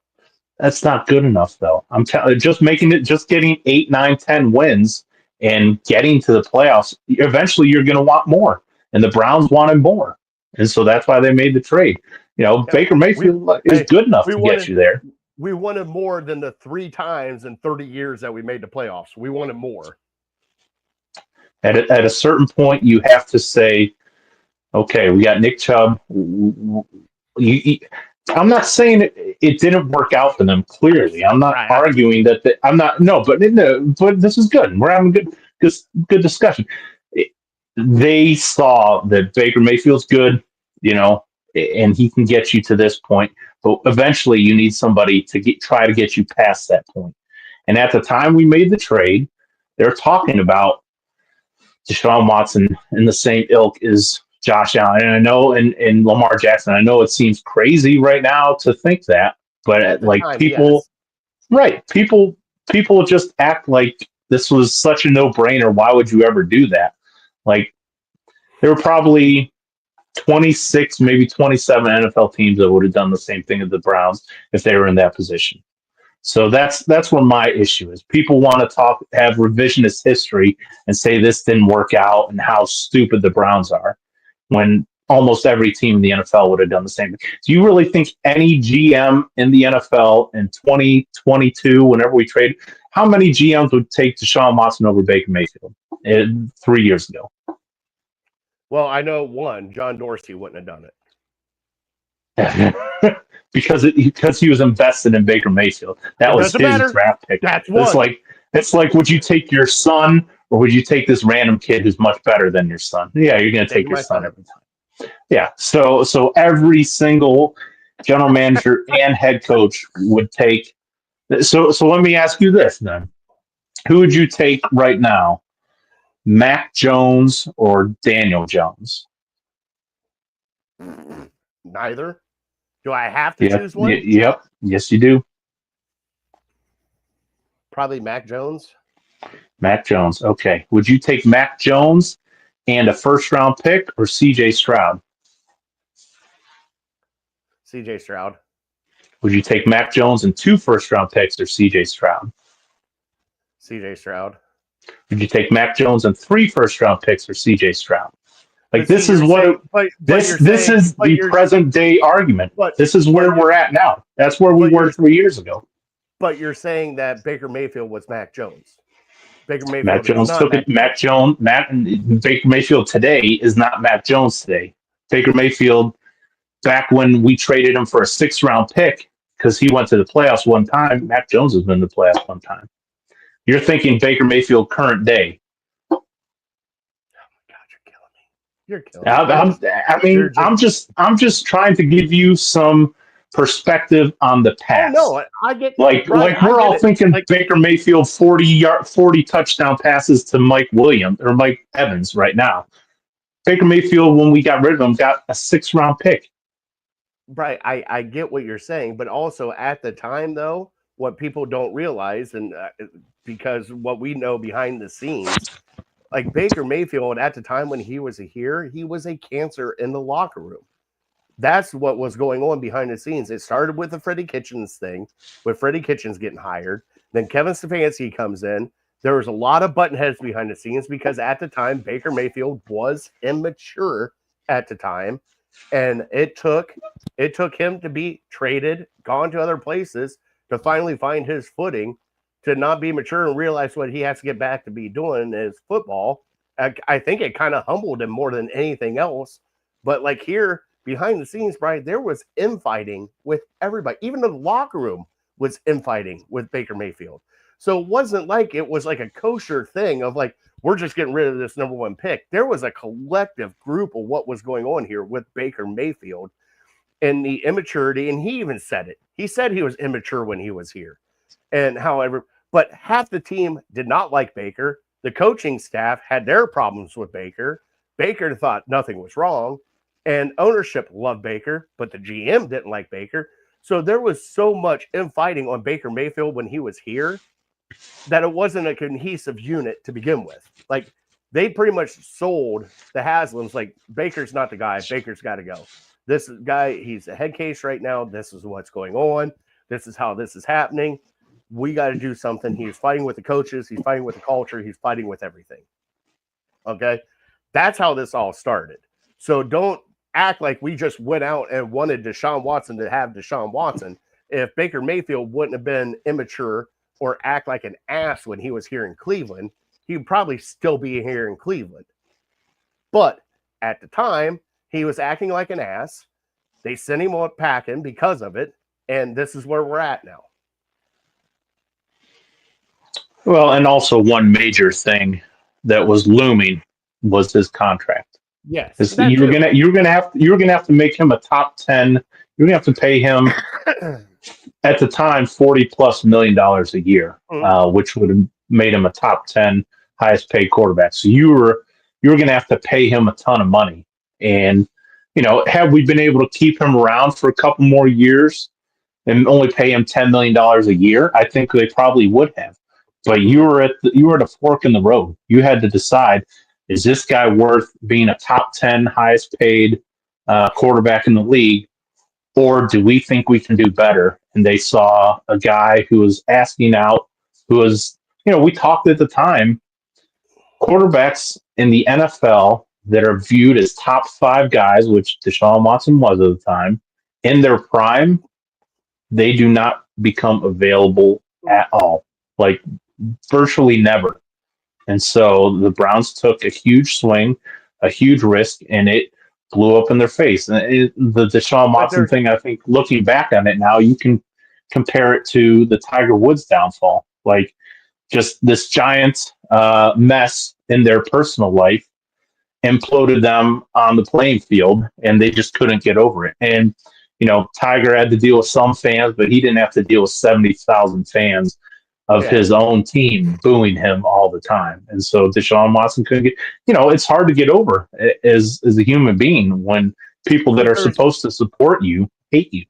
That's not good enough, though. I'm telling you, just getting 8, 9, 10 wins and getting to the playoffs, eventually you're going to want more. And the Browns wanted more. And so that's why they made the trade. Baker Mayfield is good enough to get you there. We wanted more than the 3 times in 30 years that we made the playoffs. We wanted more. At a certain point, you have to say, okay, we got Nick Chubb. I'm not saying it didn't work out for them. Clearly, I'm not Right. arguing that. I'm not. No, but but this is good. We're having good discussion. They saw that Baker Mayfield's good, and he can get you to this point. But eventually, you need somebody to try to get you past that point. And at the time we made the trade, they're talking about Deshaun Watson in the same ilk as Josh Allen. And I know, and Lamar Jackson, I know it seems crazy right now to think that, but At the like time, people, yes. right? People just act like this was such a no brainer. Why would you ever do that? Like, there were probably 26, maybe 27 NFL teams that would have done the same thing as the Browns if they were in that position. So that's where my issue is. People want to have revisionist history and say this didn't work out and how stupid the Browns are, when almost every team in the NFL would have done the same thing. Do you really think any GM in the NFL in 2022, whenever we trade, how many GMs would take Deshaun Watson over Baker Mayfield 3 years ago? Well, I know one, John Dorsey wouldn't have done it. because he was invested in Baker Mayfield. That was his draft pick. That's one. It's like, would you take your son or would you take this random kid who's much better than your son? Yeah, you're going to take your son every time. Yeah. So every single general manager and head coach would take. So let me ask you this then: who would you take right now, Mac Jones or Daniel Jones? Neither. Do I have to choose one? Yep. Yes, you do. Probably Mac Jones. Mac Jones. Okay. Would you take Mac Jones and a first-round pick or C.J. Stroud? C.J. Stroud. Would you take Mac Jones and 2 first-round picks or C.J. Stroud? C.J. Stroud. Would you take Mac Jones and 3 first-round picks or C.J. Stroud? Like, this is what this is the present day argument. This is where we're at now. That's where we were 3 years ago. But you're saying that Baker Mayfield was Mac Jones. Mac Jones took it. Baker Mayfield today is not Mac Jones today. Baker Mayfield, back when we traded him for a 6th-round pick because he went to the playoffs one time, Mac Jones has been in the playoffs one time. You're thinking Baker Mayfield current day. You're killing me. I'm just trying to give you some perspective on the past. Oh, no, I get we're all thinking Baker Mayfield 40 touchdown passes to Mike Williams or Mike Evans right now. Baker Mayfield, when we got rid of him, got a 6th-round pick. Right, I get what you're saying, but also at the time, though, what people don't realize, and because what we know behind the scenes. Like Baker Mayfield, at the time when he was here, he was a cancer in the locker room. That's what was going on behind the scenes. It started with the Freddie Kitchens thing, with Freddie Kitchens getting hired. Then Kevin Stefanski comes in. There was a lot of button heads behind the scenes because at the time, Baker Mayfield was immature at the time. And it took him to be traded, gone to other places to finally find his footing, to not be mature and realize what he has to get back to be doing is football. I think it kind of humbled him more than anything else. But like here, behind the scenes, Brian, there was infighting with everybody. Even the locker room was infighting with Baker Mayfield. So it wasn't like it was like a kosher thing of like, we're just getting rid of this number 1 pick. There was a collective group of what was going on here with Baker Mayfield and the immaturity. And he even said it. He said he was immature when he was here. And however, but half the team did not like Baker. The coaching staff had their problems with Baker. Baker thought nothing was wrong. And ownership loved Baker, but the GM didn't like Baker. So there was so much infighting on Baker Mayfield when he was here that it wasn't a cohesive unit to begin with. Like, they pretty much sold the Haslams like, Baker's not the guy. Baker's got to go. This guy, he's a head case right now. This is what's going on. This is how this is happening. We got to do something. He's fighting with the coaches. He's fighting with the culture. He's fighting with everything. Okay? That's how this all started. So don't act like we just went out and wanted Deshaun Watson to have Deshaun Watson. If Baker Mayfield wouldn't have been immature or act like an ass when he was here in Cleveland, he would probably still be here in Cleveland. But at the time, he was acting like an ass. They sent him on packing because of it, and this is where we're at now. Well, and also one major thing that was looming was his contract. Yes, You were gonna have to make him a top 10. You're gonna have to pay him at the time $40+ million a year, which would have made him a top 10 highest paid quarterback. So you were going to have to pay him a ton of money. And had we been able to keep him around for a couple more years and only pay him $10 million a year, I think they probably would have. But you were at a fork in the road. You had to decide: is this guy worth being a top 10 highest paid quarterback in the league? Or do we think we can do better? And they saw a guy who was asking out, who was, we talked at the time, quarterbacks in the NFL that are viewed as top 5 guys, which Deshaun Watson was at the time, in their prime, they do not become available at all, like virtually never. And so the Browns took a huge swing, a huge risk, and it blew up in their face. And the Deshaun Watson thing, I think, looking back on it now, you can compare it to the Tiger Woods downfall. Like, just this giant mess in their personal life imploded them on the playing field, and they just couldn't get over it. And, Tiger had to deal with some fans, but he didn't have to deal with 70,000 fans of his own team booing him all the time. And so Deshaun Watson couldn't get, it's hard to get over as a human being when people that are supposed to support you hate you.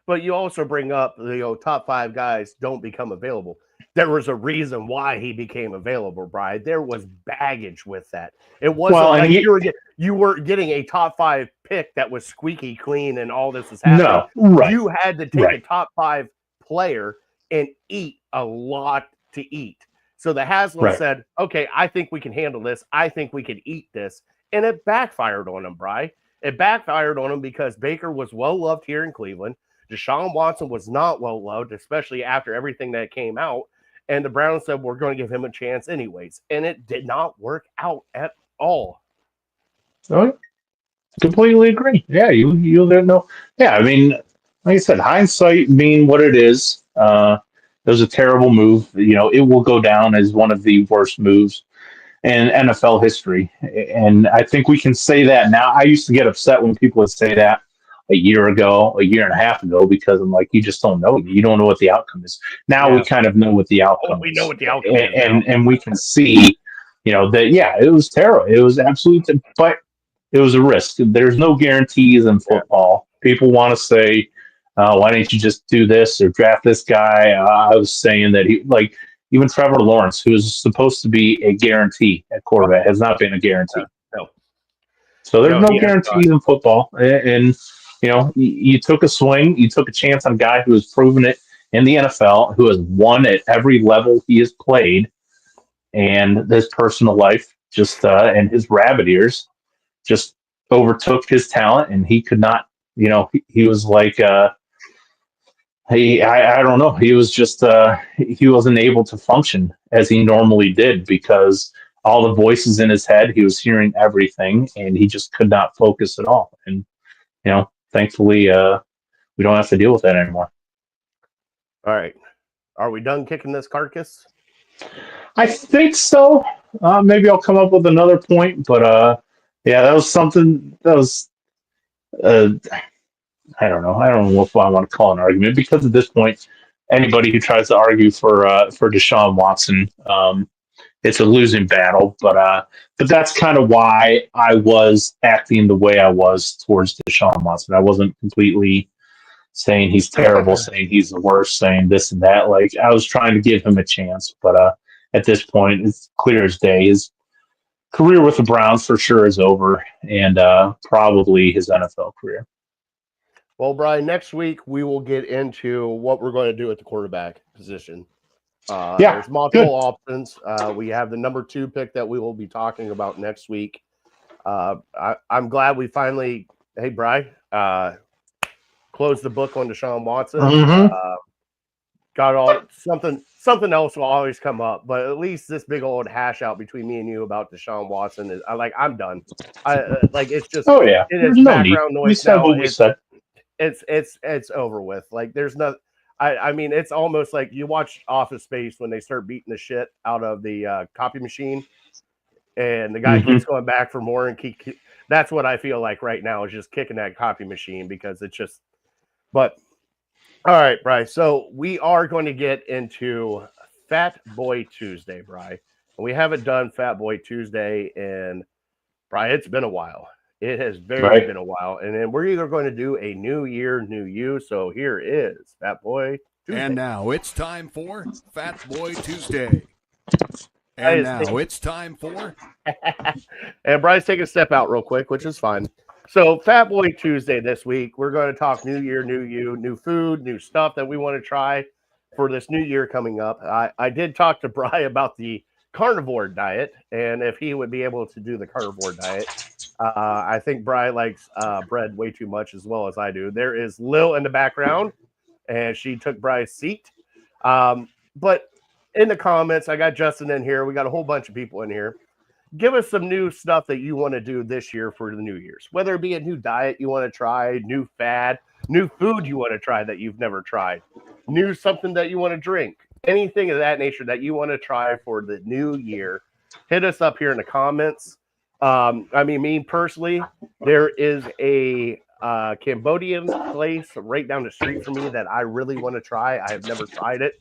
But you also bring up the top 5 guys don't become available. There was a reason why he became available, Brian. There was baggage with that. It wasn't you were getting a top 5 pick that was squeaky clean and all this was happening. No, right. You had to take a top 5 player and eat a lot to eat. So the Haslam said, okay, I think we can handle this. I think we can eat this. And it backfired on him, Bri. It backfired on him because Baker was well-loved here in Cleveland. Deshaun Watson was not well-loved, especially after everything that came out. And the Browns said, we're going to give him a chance anyways. And it did not work out at all. Oh, completely agree. Yeah, you didn't know. Yeah, I mean, like I said, hindsight being what it is, it was a terrible move. It will go down as one of the worst moves in NFL history. And I think we can say that now. I used to get upset when people would say that a year ago, a year and a half ago, because I'm like, you just don't know. You don't know what the outcome is. Now we kind of know what the outcome is. We know what the outcome is. And we can see, that, it was terrible. It was absolutely, but it was a risk. There's no guarantees in football. People want to say, why didn't you just do this or draft this guy? I was saying that even Trevor Lawrence, who is supposed to be a guarantee at quarterback, has not been a guarantee. No. So there's no guarantees in football. And you took a swing, you took a chance on a guy who has proven it in the NFL, who has won at every level he has played, and his personal life just and his rabbit ears just overtook his talent, and he could not. He was like I don't know. He was just he wasn't able to function as he normally did because all the voices in his head, he was hearing everything, and he just could not focus at all. And thankfully, we don't have to deal with that anymore. All right. Are we done kicking this carcass? I think so. Maybe I'll come up with another point, but that was something that was, I don't know. I don't know if I want to call it an argument because at this point, anybody who tries to argue for Deshaun Watson, it's a losing battle. But that's kind of why I was acting the way I was towards Deshaun Watson. I wasn't completely saying he's terrible, saying he's the worst, saying this and that. Like, I was trying to give him a chance, but at this point, it's clear as day. His career with the Browns for sure is over, and probably his NFL career. Well, Brian, next week we will get into what we're going to do at the quarterback position. There's multiple options. We have the number 2 pick that we will be talking about next week. I'm glad we finally, hey, Brian, closed the book on Deshaun Watson. Mm-hmm. Got all something else will always come up, but at least this big old hash out between me and you about Deshaun Watson is I'm done. It's just there's no background noise. We said what we said. it's over with. Like there's no. I mean, it's almost like you watch Office Space when they start beating the shit out of the copy machine, and the guy keeps going back for more, and that's what I feel like right now is just kicking that copy machine because it's just. But all right, Bryce. So we are going to get into Fat Boy Tuesday, Bry. We haven't done Fat Boy Tuesday in, Bry, it's been a while. It has been a while. And then we're either going to do a new year, new you. So here is Fat Boy Tuesday. And now it's time for Fat Boy Tuesday. And now it's time for... And Bry's taking a step out real quick, which is fine. So Fat Boy Tuesday this week, we're going to talk new year, new you, new food, new stuff that we want to try for this new year coming up. I did talk to Bry about the carnivore diet and if he would be able to do the carnivore diet. I think Bry likes bread way too much as well as I do. There is Lil in the background and she took Bry's seat. But in the comments, I got Justin in here. We got a whole bunch of people in here. Give us some new stuff that you want to do this year for the New Year's, whether it be a new diet you want to try, new fad, new food you want to try that you've never tried, new something that you want to drink, anything of that nature that you want to try for the new year. Hit us up here in the comments. I mean, me personally, there is a Cambodian place right down the street from me that I really want to try. I have never tried it.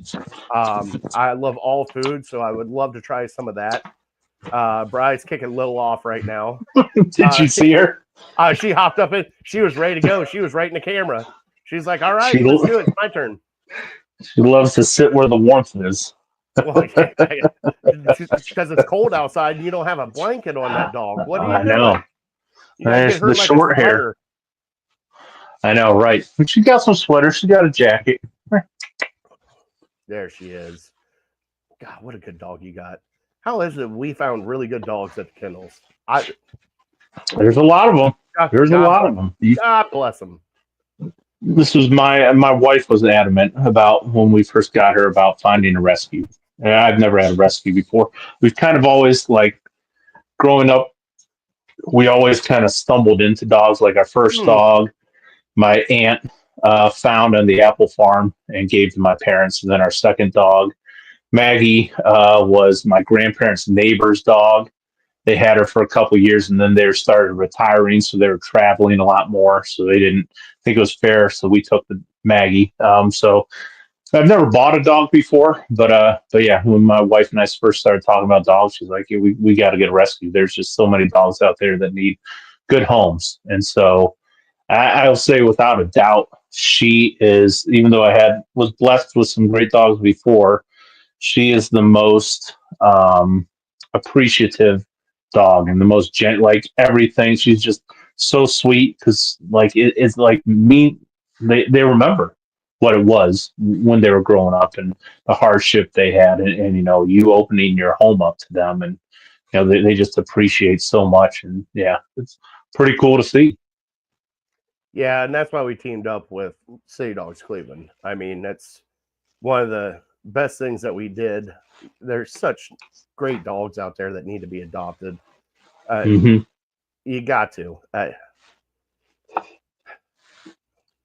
I love all food, so I would love to try some of that. Bry's kicking a little off right now. Did you see her? She hopped up in. She was ready to go. She was right in the camera. She's like, "All right, let's do it. It's my turn." She loves to sit where the warmth is. Well, because it's cold outside and you don't have a blanket on that dog. What do you do? I know. There's the short hair. I know, right? But she got some sweaters. She got a jacket. There she is. God, what a good dog you got. How is it we found really good dogs at the kennels? There's a lot of them. There's a lot of them. God bless them. This was my wife was adamant about when we first got her about finding a rescue. And I've never had a rescue before. We've kind of always, like, growing up, we always kind of stumbled into dogs. Like our first dog, my aunt found on the apple farm and gave to my parents. And then our second dog, Maggie, was my grandparents' neighbor's dog. They had her for a couple of years, and then they started retiring, so they were traveling a lot more. So they didn't think it was fair, so we took the Maggie. So I've never bought a dog before, but yeah, when my wife and I first started talking about dogs, she's like, yeah, we got to get a rescue. There's just so many dogs out there that need good homes, and so I'll say without a doubt, she is. Even though was blessed with some great dogs before, she is the most appreciative dog and the most like everything. She's just so sweet because like it's like me. They remember what it was when they were growing up and the hardship they had, and you know, you opening your home up to them, and you know they just appreciate so much, and yeah, it's pretty cool to see. Yeah, and that's why we teamed up with City Dogs Cleveland. I mean, that's one of the best things that we did. There's such great dogs out there that need to be adopted. You got to.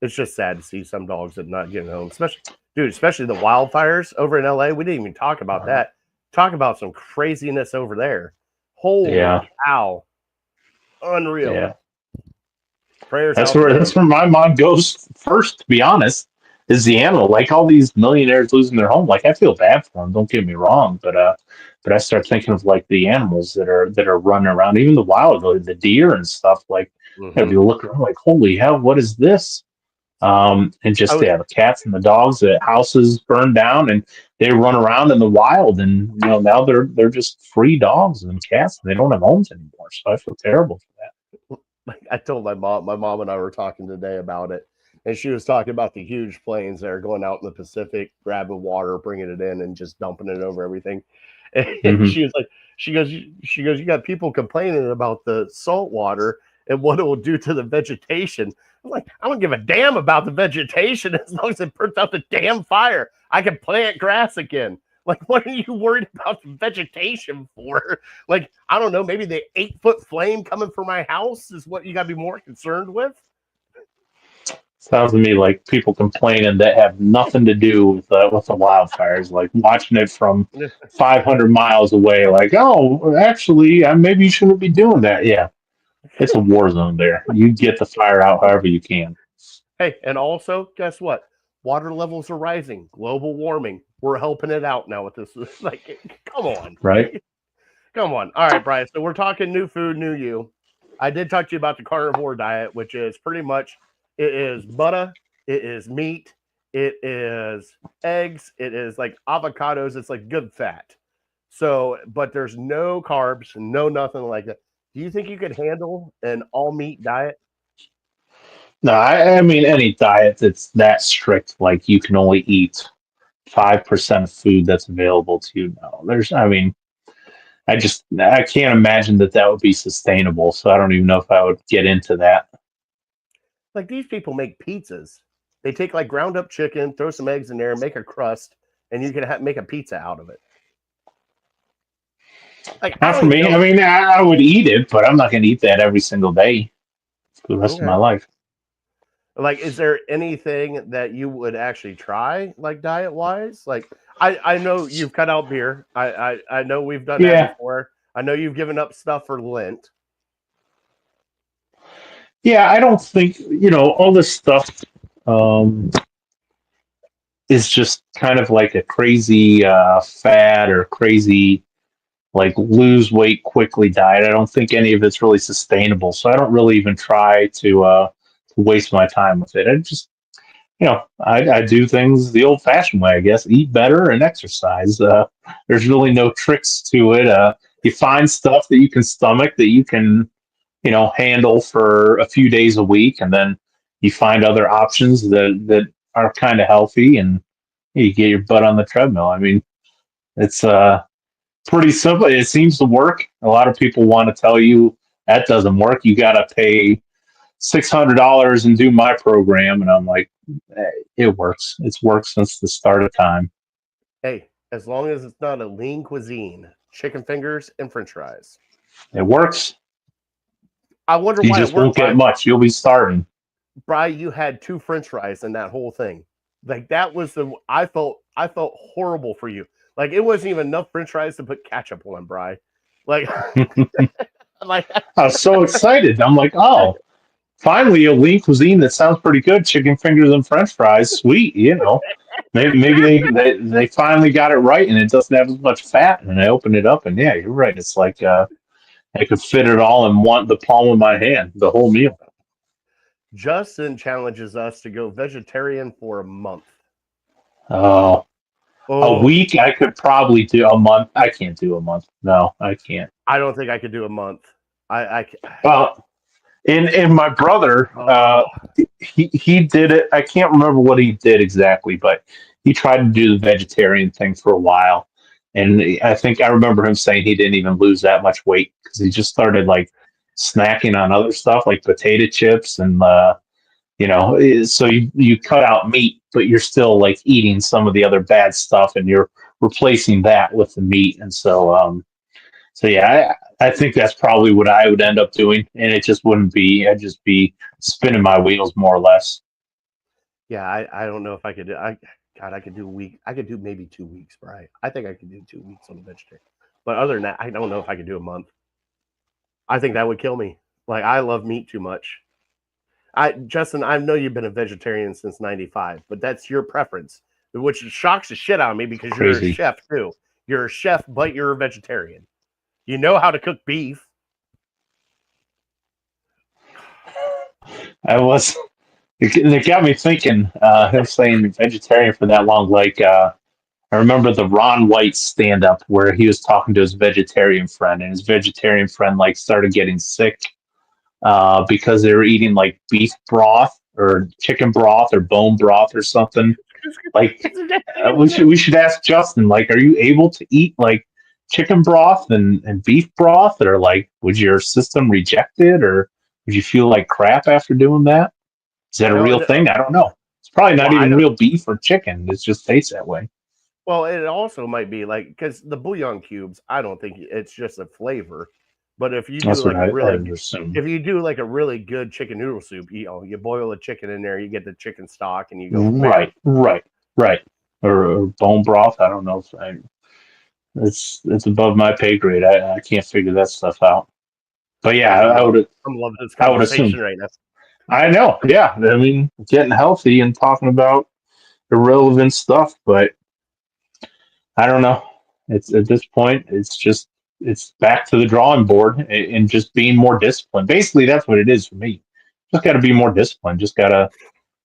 It's just sad to see some dogs that not getting home, especially the wildfires over in LA. We didn't even talk about that. Talk about some craziness over there. Holy cow. Unreal. Yeah. Prayers. That's where my mind goes first, to be honest, is the animal. Like all these millionaires losing their home. Like I feel bad for them, don't get me wrong, but I start thinking of like the animals that are running around, even the wild, the deer and stuff. Like if you look around, like holy hell, what is this? And just the cats and the dogs, the houses burned down, and they run around in the wild, and you know now they're just free dogs and cats, and they don't have homes anymore. So I feel terrible for that. I told my mom and I were talking today about it, and she was talking about the huge planes that are going out in the Pacific, grabbing water, bringing it in, and just dumping it over everything. And she was like, she goes, you got people complaining about the salt water and what it will do to the vegetation. I'm like, I don't give a damn about the vegetation as long as it puts out the damn fire. I can plant grass again. Like, what are you worried about the vegetation for? Like, I don't know, maybe the 8-foot flame coming for my house is what you got to be more concerned with. Sounds to me like people complaining that have nothing to do with the wildfires, like watching it from 500 miles away. Like, oh, actually, maybe you shouldn't be doing that. Yeah, it's a war zone there. You get the fire out however you can. Hey, and also, guess what? Water levels are rising. Global warming. We're helping it out now with this. Like, come on. Right? Come on. All right, Brian. So we're talking new food, new you. I did talk to you about the carnivore diet, which is pretty much it is butter, it is meat, it is eggs, it is like avocados, it's like good fat. So, but there's no carbs, no nothing like that. Do you think you could handle an all meat diet? No, I mean any diet that's that strict, like you can only eat 5% of food that's available to you. No, I mean, I can't imagine that would be sustainable. So I don't even know if I would get into that. Like these people make pizzas. They take like ground up chicken, throw some eggs in there, make a crust, and you can make a pizza out of it. Like I Not don't for even me. know. I mean, I would eat it, but I'm not going to eat that every single day for the rest of my Okay. life. Like, is there anything that you would actually try, like diet wise? Like, I know you've cut out beer. I know we've done that Yeah. before. I know you've given up stuff for Lent. Yeah, I don't think, all this stuff is just kind of like a crazy fad or crazy, like, lose weight quickly diet. I don't think any of it's really sustainable. So I don't really even try to waste my time with it. I just, I do things the old fashioned way, I guess, eat better and exercise. There's really no tricks to it. You find stuff that you can stomach, that you can, handle for a few days a week, and then you find other options that are kind of healthy, and you get your butt on the treadmill. I mean, it's pretty simple. It seems to work. A lot of people want to tell you that doesn't work. You got to pay $600 and do my program, and I'm like, it works. It's worked since the start of time. Hey, as long as it's not a lean cuisine, chicken fingers and French fries. It works. I wonder You why it just worked, won't get Brian. much. You'll be starving. Brian, you had 2 French fries in that whole thing. Like that was I felt horrible for you. Like it wasn't even enough French fries to put ketchup on, Brian. Like, like I was so excited. I'm like, oh, finally a lean cuisine that sounds pretty good. Chicken fingers and French fries, sweet. Maybe they finally got it right, and it doesn't have as much fat. And I opened it up, and yeah, you're right. It's like I could fit it all in the palm of my hand, the whole meal. Justin challenges us to go vegetarian for a month. Oh, a Oh, week I could probably do. A month I can't do a month. No, I can't. I don't think I could do a month. I Well, and my brother, oh, he did it. I can't remember what he did exactly, but he tried to do the vegetarian thing for a while, and I think I remember him saying he didn't even lose that much weight because he just started like snacking on other stuff like potato chips and so you cut out meat, but you're still like eating some of the other bad stuff, and you're replacing that with the meat, and so yeah, I think that's probably what I would end up doing, and it just wouldn't be. I'd just be spinning my wheels more or less. yeah, I don't know if I could do. I could do a week. I could do maybe 2 weeks, right? I think I could do 2 weeks on the vegetarian. But other than that, I don't know if I could do a month. I think that would kill me. Like I love meat too much. Justin, I know you've been a vegetarian since '95, but that's your preference, which shocks the shit out of me because you're a Crazy. chef too. You're a chef, but you're a vegetarian. You know how to cook beef. I was. It got me thinking. Him saying vegetarian for that long, like I remember the Ron White stand up where he was talking to his vegetarian friend, and his vegetarian friend like started getting sick because they were eating like beef broth or chicken broth or bone broth or something. Like we should ask Justin, like, are you able to eat like chicken broth and beef broth, or like would your system reject it, or would you feel like crap after doing that? Is that a No, real thing? I don't know. It's probably well, not I even don't. real beef or chicken. It just tastes that way. Well, it also might be like because the bouillon cubes. I don't think it's just a flavor. But if you do That's what like I a really would assume. if you do like a really good chicken noodle soup, you boil the chicken in there, you get the chicken stock, and you go from there. Right. Or bone broth. I don't know if it's above my pay grade. I can't figure that stuff out. But yeah, I'm loving this I would assume. conversation right now. I know. Yeah, I mean, getting healthy and talking about irrelevant stuff, but I don't know. It's at this point, it's back to the drawing board and just being more disciplined. Basically, that's what it is for me. Just got to be more disciplined. Just got to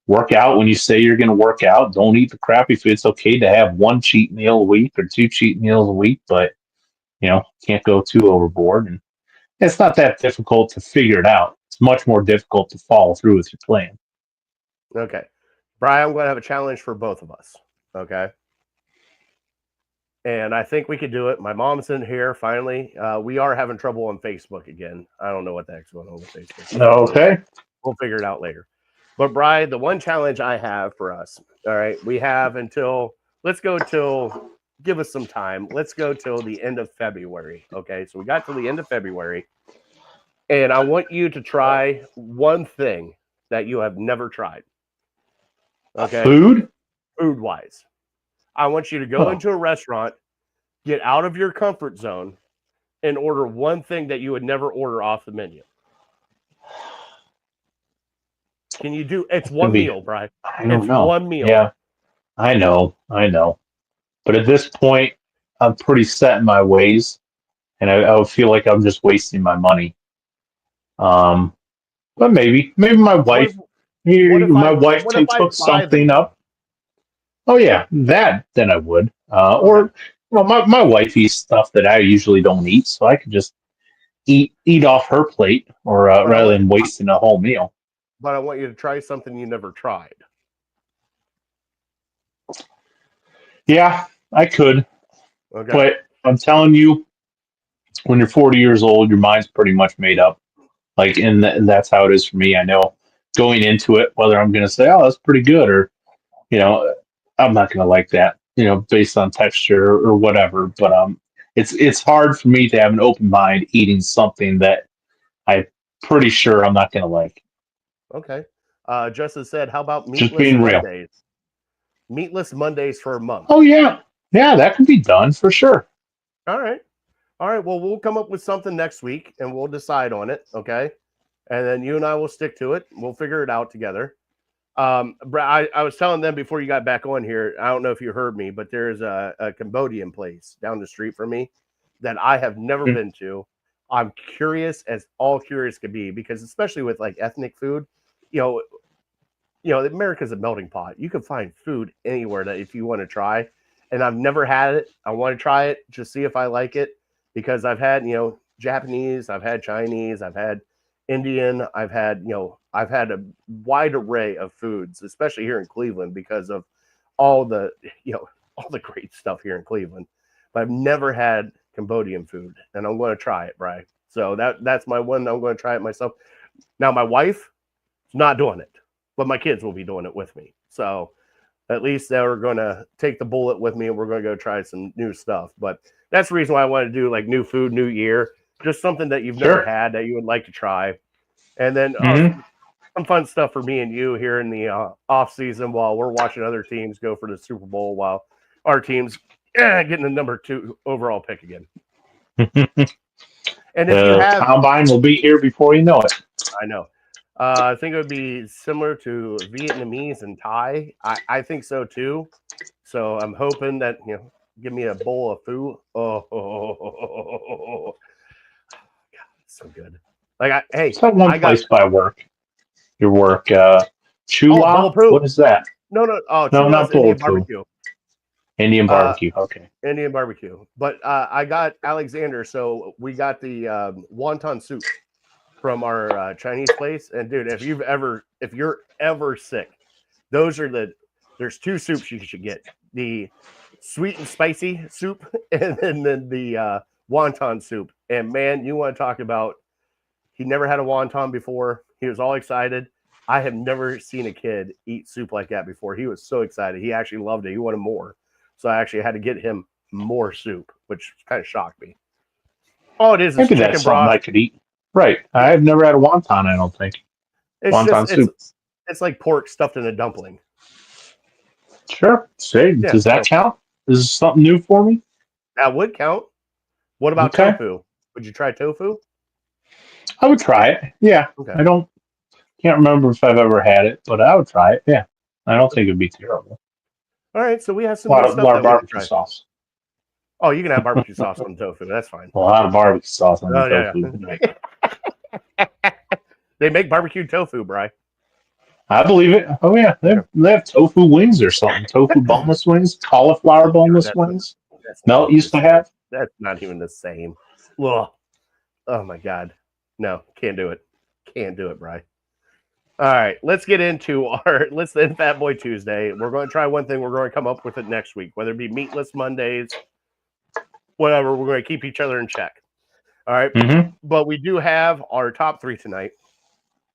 work out when you say you're going to work out. Don't eat the crappy food. It's okay to have one cheat meal a week or two cheat meals a week, but can't go too overboard. And it's not that difficult to figure it out. It's much more difficult to follow through with your plan. Okay. Brian, I'm going to have a challenge for both of us. Okay. And I think we could do it. My mom's in here finally. We are having trouble on Facebook again. I don't know what the heck's going on with Facebook. Okay. We'll figure it out later. But Brian, the one challenge I have for us, all right, we have give us some time. Let's go till the end of February. Okay. So we got till the end of February. And I want you to try one thing that you have never tried. Okay. Food wise. I want you to go into a restaurant, get out of your comfort zone, and order one thing that you would never order off the menu. Can you do? It's one meal, Brian. I don't it's know. One meal. Yeah, I know. But at this point, I'm pretty set in my ways, and I would feel like I'm just wasting my money. But maybe my wife, my wife can cook something up. Oh yeah, that then I would. Or my wife eats stuff that I usually don't eat, so I could just eat off her plate, or rather than wasting a whole meal. But I want you to try something you never tried. Yeah, I could. Okay. But I'm telling you, when you're 40 years old, your mind's pretty much made up. Like, and that's how it is for me. I know going into it, whether I'm going to say, "Oh, that's pretty good," or I'm not going to like that, based on texture or whatever. But it's hard for me to have an open mind eating something that I'm pretty sure I'm not going to like. Okay. Justin said, "How about Just meatless being real. Mondays? Meatless Mondays for a month." Oh yeah, that can be done for sure. All right. Well, we'll come up with something next week and we'll decide on it. Okay. And then you and I will stick to it. We'll figure it out together. Brad, I was telling them before you got back on here, I don't know if you heard me, but there's a Cambodian place down the street from me that I have never been to. I'm curious as all curious could be, because especially with like ethnic food, America's a melting pot. You can find food anywhere that if you want to try. And I've never had it. I want to try it, just see if I like it, because I've had, Japanese, I've had Chinese, I've had Indian, I've had a wide array of foods, especially here in Cleveland, because of all the great stuff here in Cleveland. But I've never had Cambodian food, and I'm going to try it, Brian. So that's my one. I'm going to try it myself. Now, my wife is not doing it, but my kids will be doing it with me. So at least they're going to take the bullet with me, and we're going to go try some new stuff. But that's the reason why I want to do like new food, new year, just something that you've never had that you would like to try. And then some fun stuff for me and you here in the off season while we're watching other teams go for the Super Bowl, while our team's getting the number 2 overall pick again. And if you have combine will be here before you know it. I know. I think it would be similar to Vietnamese and Thai. I think so too. So I'm hoping that give me a bowl of food. Oh, God, so good. Like it's not one place by work. Your work, Chula. What is that? No. Oh, no, not Indian barbecue. Indian barbecue. Okay. Indian barbecue. But I got Alexander. So we got the wonton soup from our Chinese place. And dude, if you're ever sick, there's 2 soups you should get: the sweet and spicy soup, and then the wonton soup. And man, you want to talk about, he never had a wonton before. He was all excited. I have never seen a kid eat soup like that before. He was so excited. He actually loved it. He wanted more. So I actually had to get him more soup, which kind of shocked me. All it is Maybe chicken that's something broth. I could eat. Right. I've never had a wonton, I don't think. It's Wonton just soup. it's like pork stuffed in a dumpling. Sure. Say, Yeah, does that count? Is this something new for me? that would count. What about Okay. tofu? Would you try tofu? I would try it. Yeah. Okay. Can't remember if I've ever had it, but I would try it. Yeah. I don't think it'd be terrible. All right, so we have A some new stuff lot that of we can barbecue try. sauce. Oh, you can have barbecue sauce on tofu. That's fine. A lot of barbecue sauce on the Oh, yeah. tofu. They make barbecue tofu, Bri. I believe it. Oh yeah, they have tofu wings or something. Tofu boneless wings, cauliflower boneless wings. That's not Melt even used the to same. have. That's not even the same. Ugh. Oh my god. No, can't do it. Can't do it, Bri. All right, let's get into let's end Fat Boy Tuesday. We're going to try one thing. We're going to come up with it next week, whether it be meatless Mondays, whatever. We're going to keep each other in check. All right. Mm-hmm. But we do have our top 3 tonight.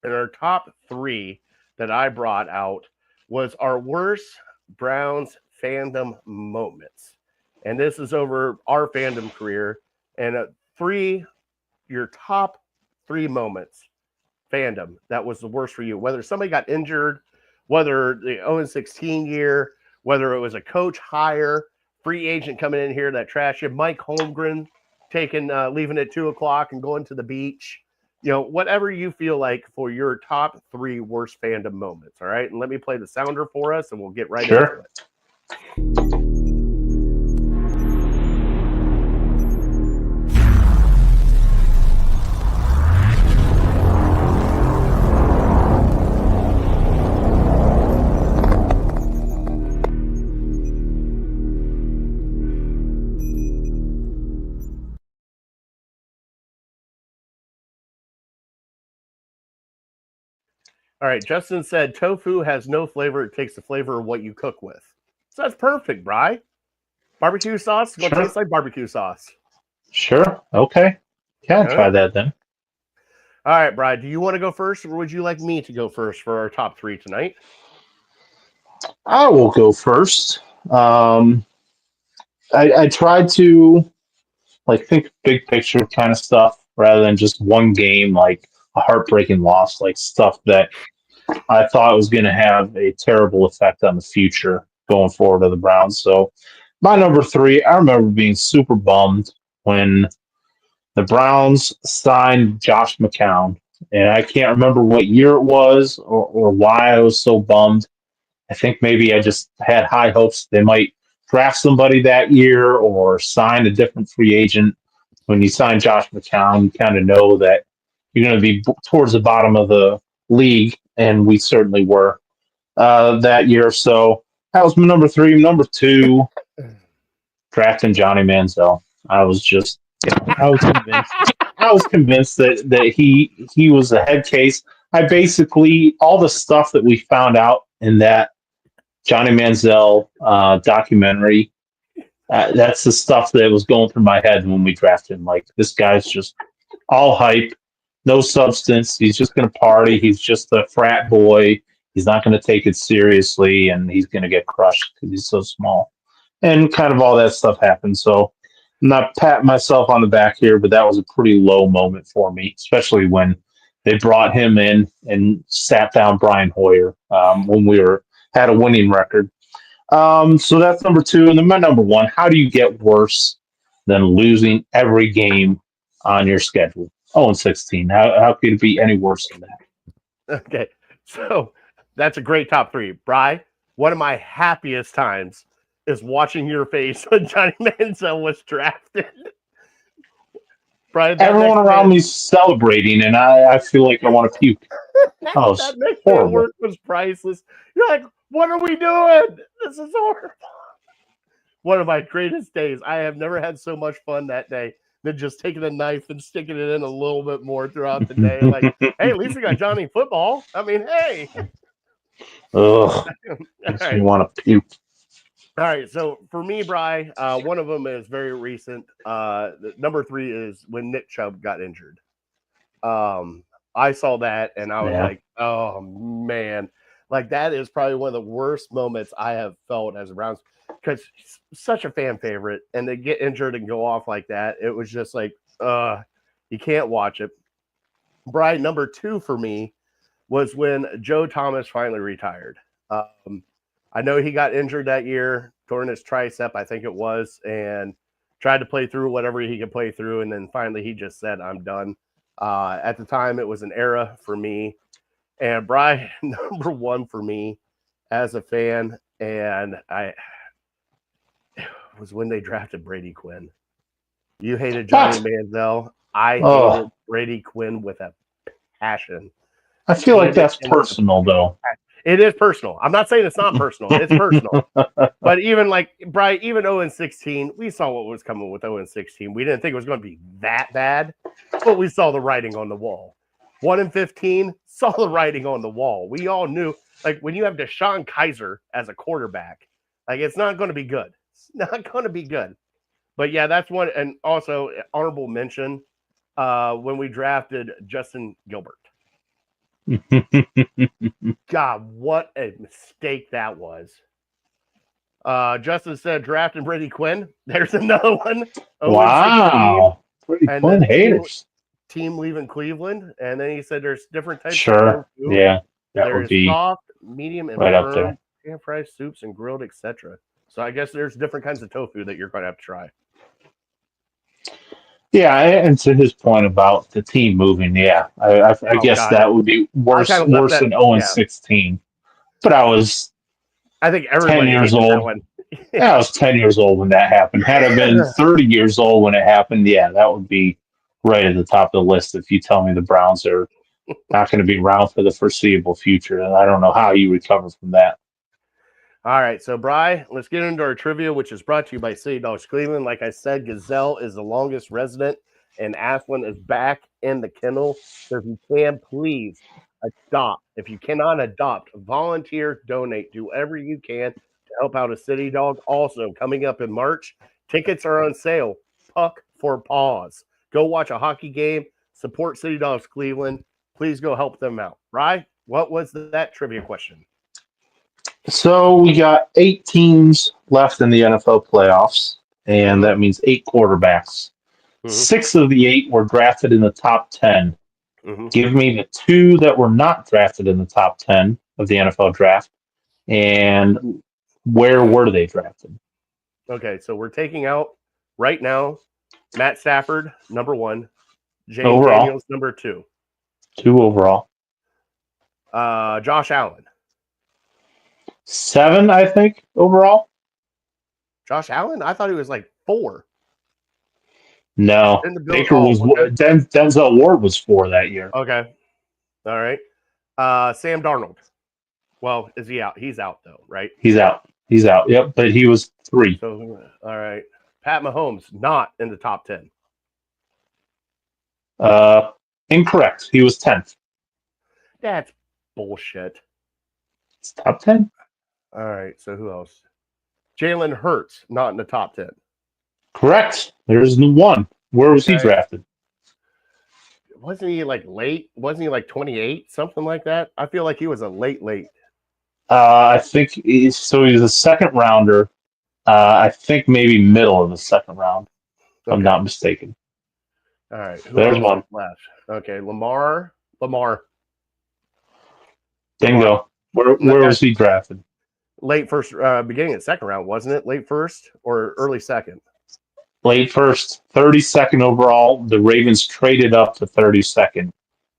And our top 3 that I brought out was our worst Browns fandom moments. And this is over our fandom career. And your top 3 moments, fandom, that was the worst for you. Whether somebody got injured, whether the 0-16 year, whether it was a coach hire, free agent coming in here that trashed you, Mike Holmgren leaving at 2:00 and going to the beach. Whatever you feel like for your top 3 worst fandom moments. All right. And let me play the sounder for us and we'll get right into it. All right. Justin said tofu has no flavor. It takes the flavor of what you cook with. So that's perfect, Bri. Barbecue sauce is going to taste like barbecue sauce. Sure. Okay. Yeah, I'll try that then. All right, Bri, do you want to go first or would you like me to go first for our top 3 tonight? I will go first. I tried to think big picture kind of stuff rather than just one game, like a heartbreaking loss, like stuff that I thought was going to have a terrible effect on the future going forward of the Browns. So my number 3, I remember being super bummed when the Browns signed Josh McCown, and I can't remember what year it was or why I was so bummed. I think maybe I just had high hopes they might draft somebody that year or sign a different free agent. When you sign Josh McCown, you kind of know that you're going to be towards the bottom of the league, and we certainly were that year. So that was my number 3. Number 2, drafting Johnny Manziel. I was just, I was convinced. I was convinced that he was a head case. I basically all the stuff that we found out in that Johnny Manziel documentary. That's the stuff that was going through my head when we drafted him. Like, this guy's just all hype, no substance. He's just going to party. He's just a frat boy. He's not going to take it seriously, and he's going to get crushed because he's so small. And kind of all that stuff happened. So I'm not patting myself on the back here, but that was a pretty low moment for me, especially when they brought him in and sat down Brian Hoyer when we had a winning record. So that's number 2. And then my number 1, how do you get worse than losing every game on your schedule? 0-16. How could it be any worse than that? Okay. So that's a great top 3. Bri, one of my happiest times is watching your face when Johnny Manziel was drafted. Bri, everyone around me's celebrating, and I feel like I want to puke. Oh, that next day at work was priceless. You're like, what are we doing? This is horrible. One of my greatest days. I have never had so much fun that day than just taking a knife and sticking it in a little bit more throughout the day. Like, hey, at least we got Johnny football. I mean, hey. Ugh. Makes me want to puke. All right, so for me, Bri, one of them is very recent. Number 3 is when Nick Chubb got injured. I saw that and I was like, oh man, like that is probably one of the worst moments I have felt as a Browns, because he's such a fan favorite, and they get injured and go off like that. It was just like, You can't watch it. Brian, number 2 for me was when Joe Thomas finally retired. I know he got injured that year, torn his tricep, I think it was, and tried to play through whatever he could play through, and then finally he just said, I'm done. At the time, it was an era for me. And Brian, number 1 for me as a fan, and was when they drafted Brady Quinn. You hated Johnny Manziel. I hated Brady Quinn with a passion. I feel like that's personal, though. It is personal. I'm not saying it's not personal. It's personal. But even like, Brian, even 0-16, we saw what was coming with 0-16. We didn't think it was going to be that bad, but we saw the writing on the wall. 1-15, saw the writing on the wall. We all knew, like, when you have Deshaun Kaiser as a quarterback, like, it's not going to be good. It's not going to be good. But, yeah, that's one. And also, honorable mention, when we drafted Justin Gilbert. God, what a mistake that was. Justin said drafting Brady Quinn. There's another one. Wow. Brady Quinn haters. Team leaving Cleveland. And then he said there's different types of food. Yeah. There's soft, medium, and right firm, up there. pan fried soups and grilled, etc. So I guess there's different kinds of tofu that you're going to have to try. Yeah, and to his point about the team moving, yeah, I guess God. That would be worse than 0-16. But I think everybody 10 years old. Yeah, I was 10 years old when that happened. Had I been 30 years old when it happened, yeah, that would be right at the top of the list. If you tell me the Browns are not going to be around for the foreseeable future, and I don't know how you recover from that. All right, so Bri, let's get into our trivia, which is brought to you by City Dogs Cleveland. Like I said, Gazelle is the longest resident, and Asplin is back in the kennel. So if you can, please adopt. If you cannot adopt, volunteer, donate, do whatever you can to help out a City Dog. Also, coming up in March, tickets are on sale. Puck for Paws. Go watch a hockey game. Support City Dogs Cleveland. Please go help them out. Bri, what was that trivia question? So we got 8 teams left in the NFL playoffs, and that means 8 quarterbacks. 6 of the 8 were drafted in the top 10. Give me the 2 that were not drafted in the top 10 of the NFL draft, and where were they drafted? Okay, so we're taking out right now Matt Stafford, number 1, James overall. Daniels, number 2. 2 overall. Josh Allen. 7, I think, overall. Josh Allen? I thought he was like 4. No. Baker was Denzel Ward was 4 that year. Okay. All right. Sam Darnold. Well, is he out? He's out though, right? He's out. Yep, but he was 3. So, all right. Pat Mahomes not in the top 10. Incorrect. He was 10th. That's bullshit. It's top 10. All right. So who else? Jalen Hurts not in the top 10. Correct. There's 1. Where was he drafted? Wasn't he like late? Wasn't he like 28? Something like that? I feel like he was a late. I think so. He was a second rounder. I think maybe middle of the second round, if I'm not mistaken. All right. There's 1 left. Okay. Lamar. Bingo. Where was he drafted? Late first, beginning of the second round, wasn't it? Late first or early second? Late first, 32nd overall. The Ravens traded up to 32nd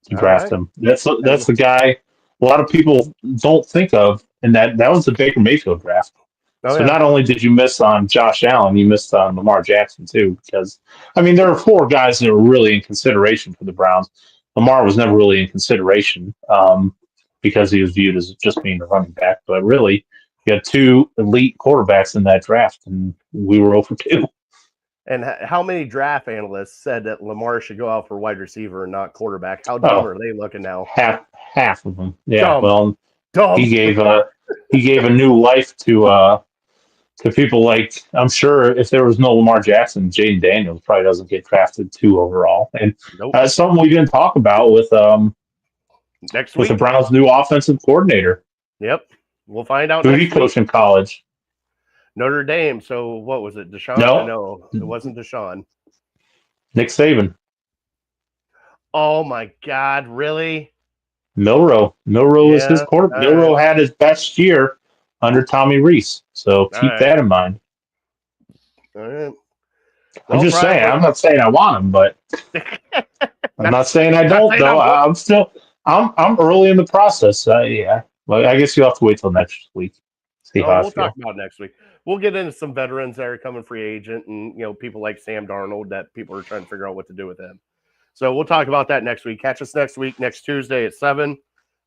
to draft him. That's the guy a lot of people don't think of, and that was the Baker Mayfield draft. Not only did you miss on Josh Allen, you missed on Lamar Jackson too, because there are 4 guys that are really in consideration for the Browns. Lamar was never really in consideration because he was viewed as just being a running back, but really you had 2 elite quarterbacks in that draft, and we were 0 for 2. And how many draft analysts said that Lamar should go out for wide receiver and not quarterback? How dumb are they looking now? Half of them. Yeah. Dumb. Well, he gave a new life to people like, I'm sure if there was no Lamar Jackson, Jaden Daniels probably doesn't get drafted 2 overall. And that's something we didn't talk about with next week with the Browns' new offensive coordinator. Yep. We'll find out. Who did he coach in college? Notre Dame. So what was it? Deshaun? No. No, it wasn't Deshaun. Nick Saban. Oh my God, really? Milroe. Milroe was his Yeah. quarterback. All right. Milroe had his best year under Tommy Reese. So All keep right. that in mind. All right. I'm Well, just saying. Brian, I'm not saying I want him, but I'm not saying I not don't. saying Though I'm I'm still. I'm early in the process. Yeah. Well, I guess you'll have to wait till next week. See Oh, how I we'll talk feel. about it next week. We'll get into some veterans that are coming free agent, and people like Sam Darnold that people are trying to figure out what to do with him. So we'll talk about that next week. Catch us next week, next Tuesday at 7.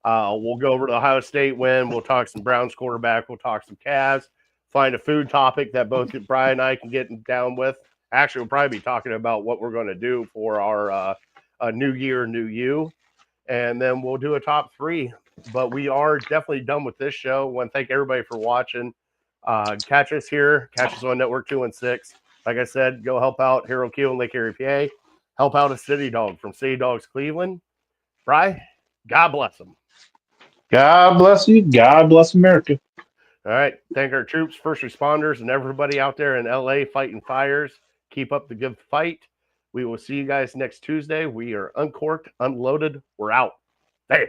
We'll go over to Ohio State win. We'll talk some Browns quarterback. We'll talk some Cavs. Find a food topic that both Brian and I can get down with. Actually, we'll probably be talking about what we're going to do for our New Year, New You. And then we'll do a top 3. But we are definitely done with this show. I want to thank everybody for watching. Catch us here. Catch us on Network 216. Like I said, go help out Hero Q in Lake Erie, PA. Help out a City Dog from City Dogs Cleveland. Bry, God bless them. God bless you. God bless America. All right. Thank our troops, first responders, and everybody out there in LA fighting fires. Keep up the good fight. We will see you guys next Tuesday. We are uncorked, unloaded. We're out. Hey.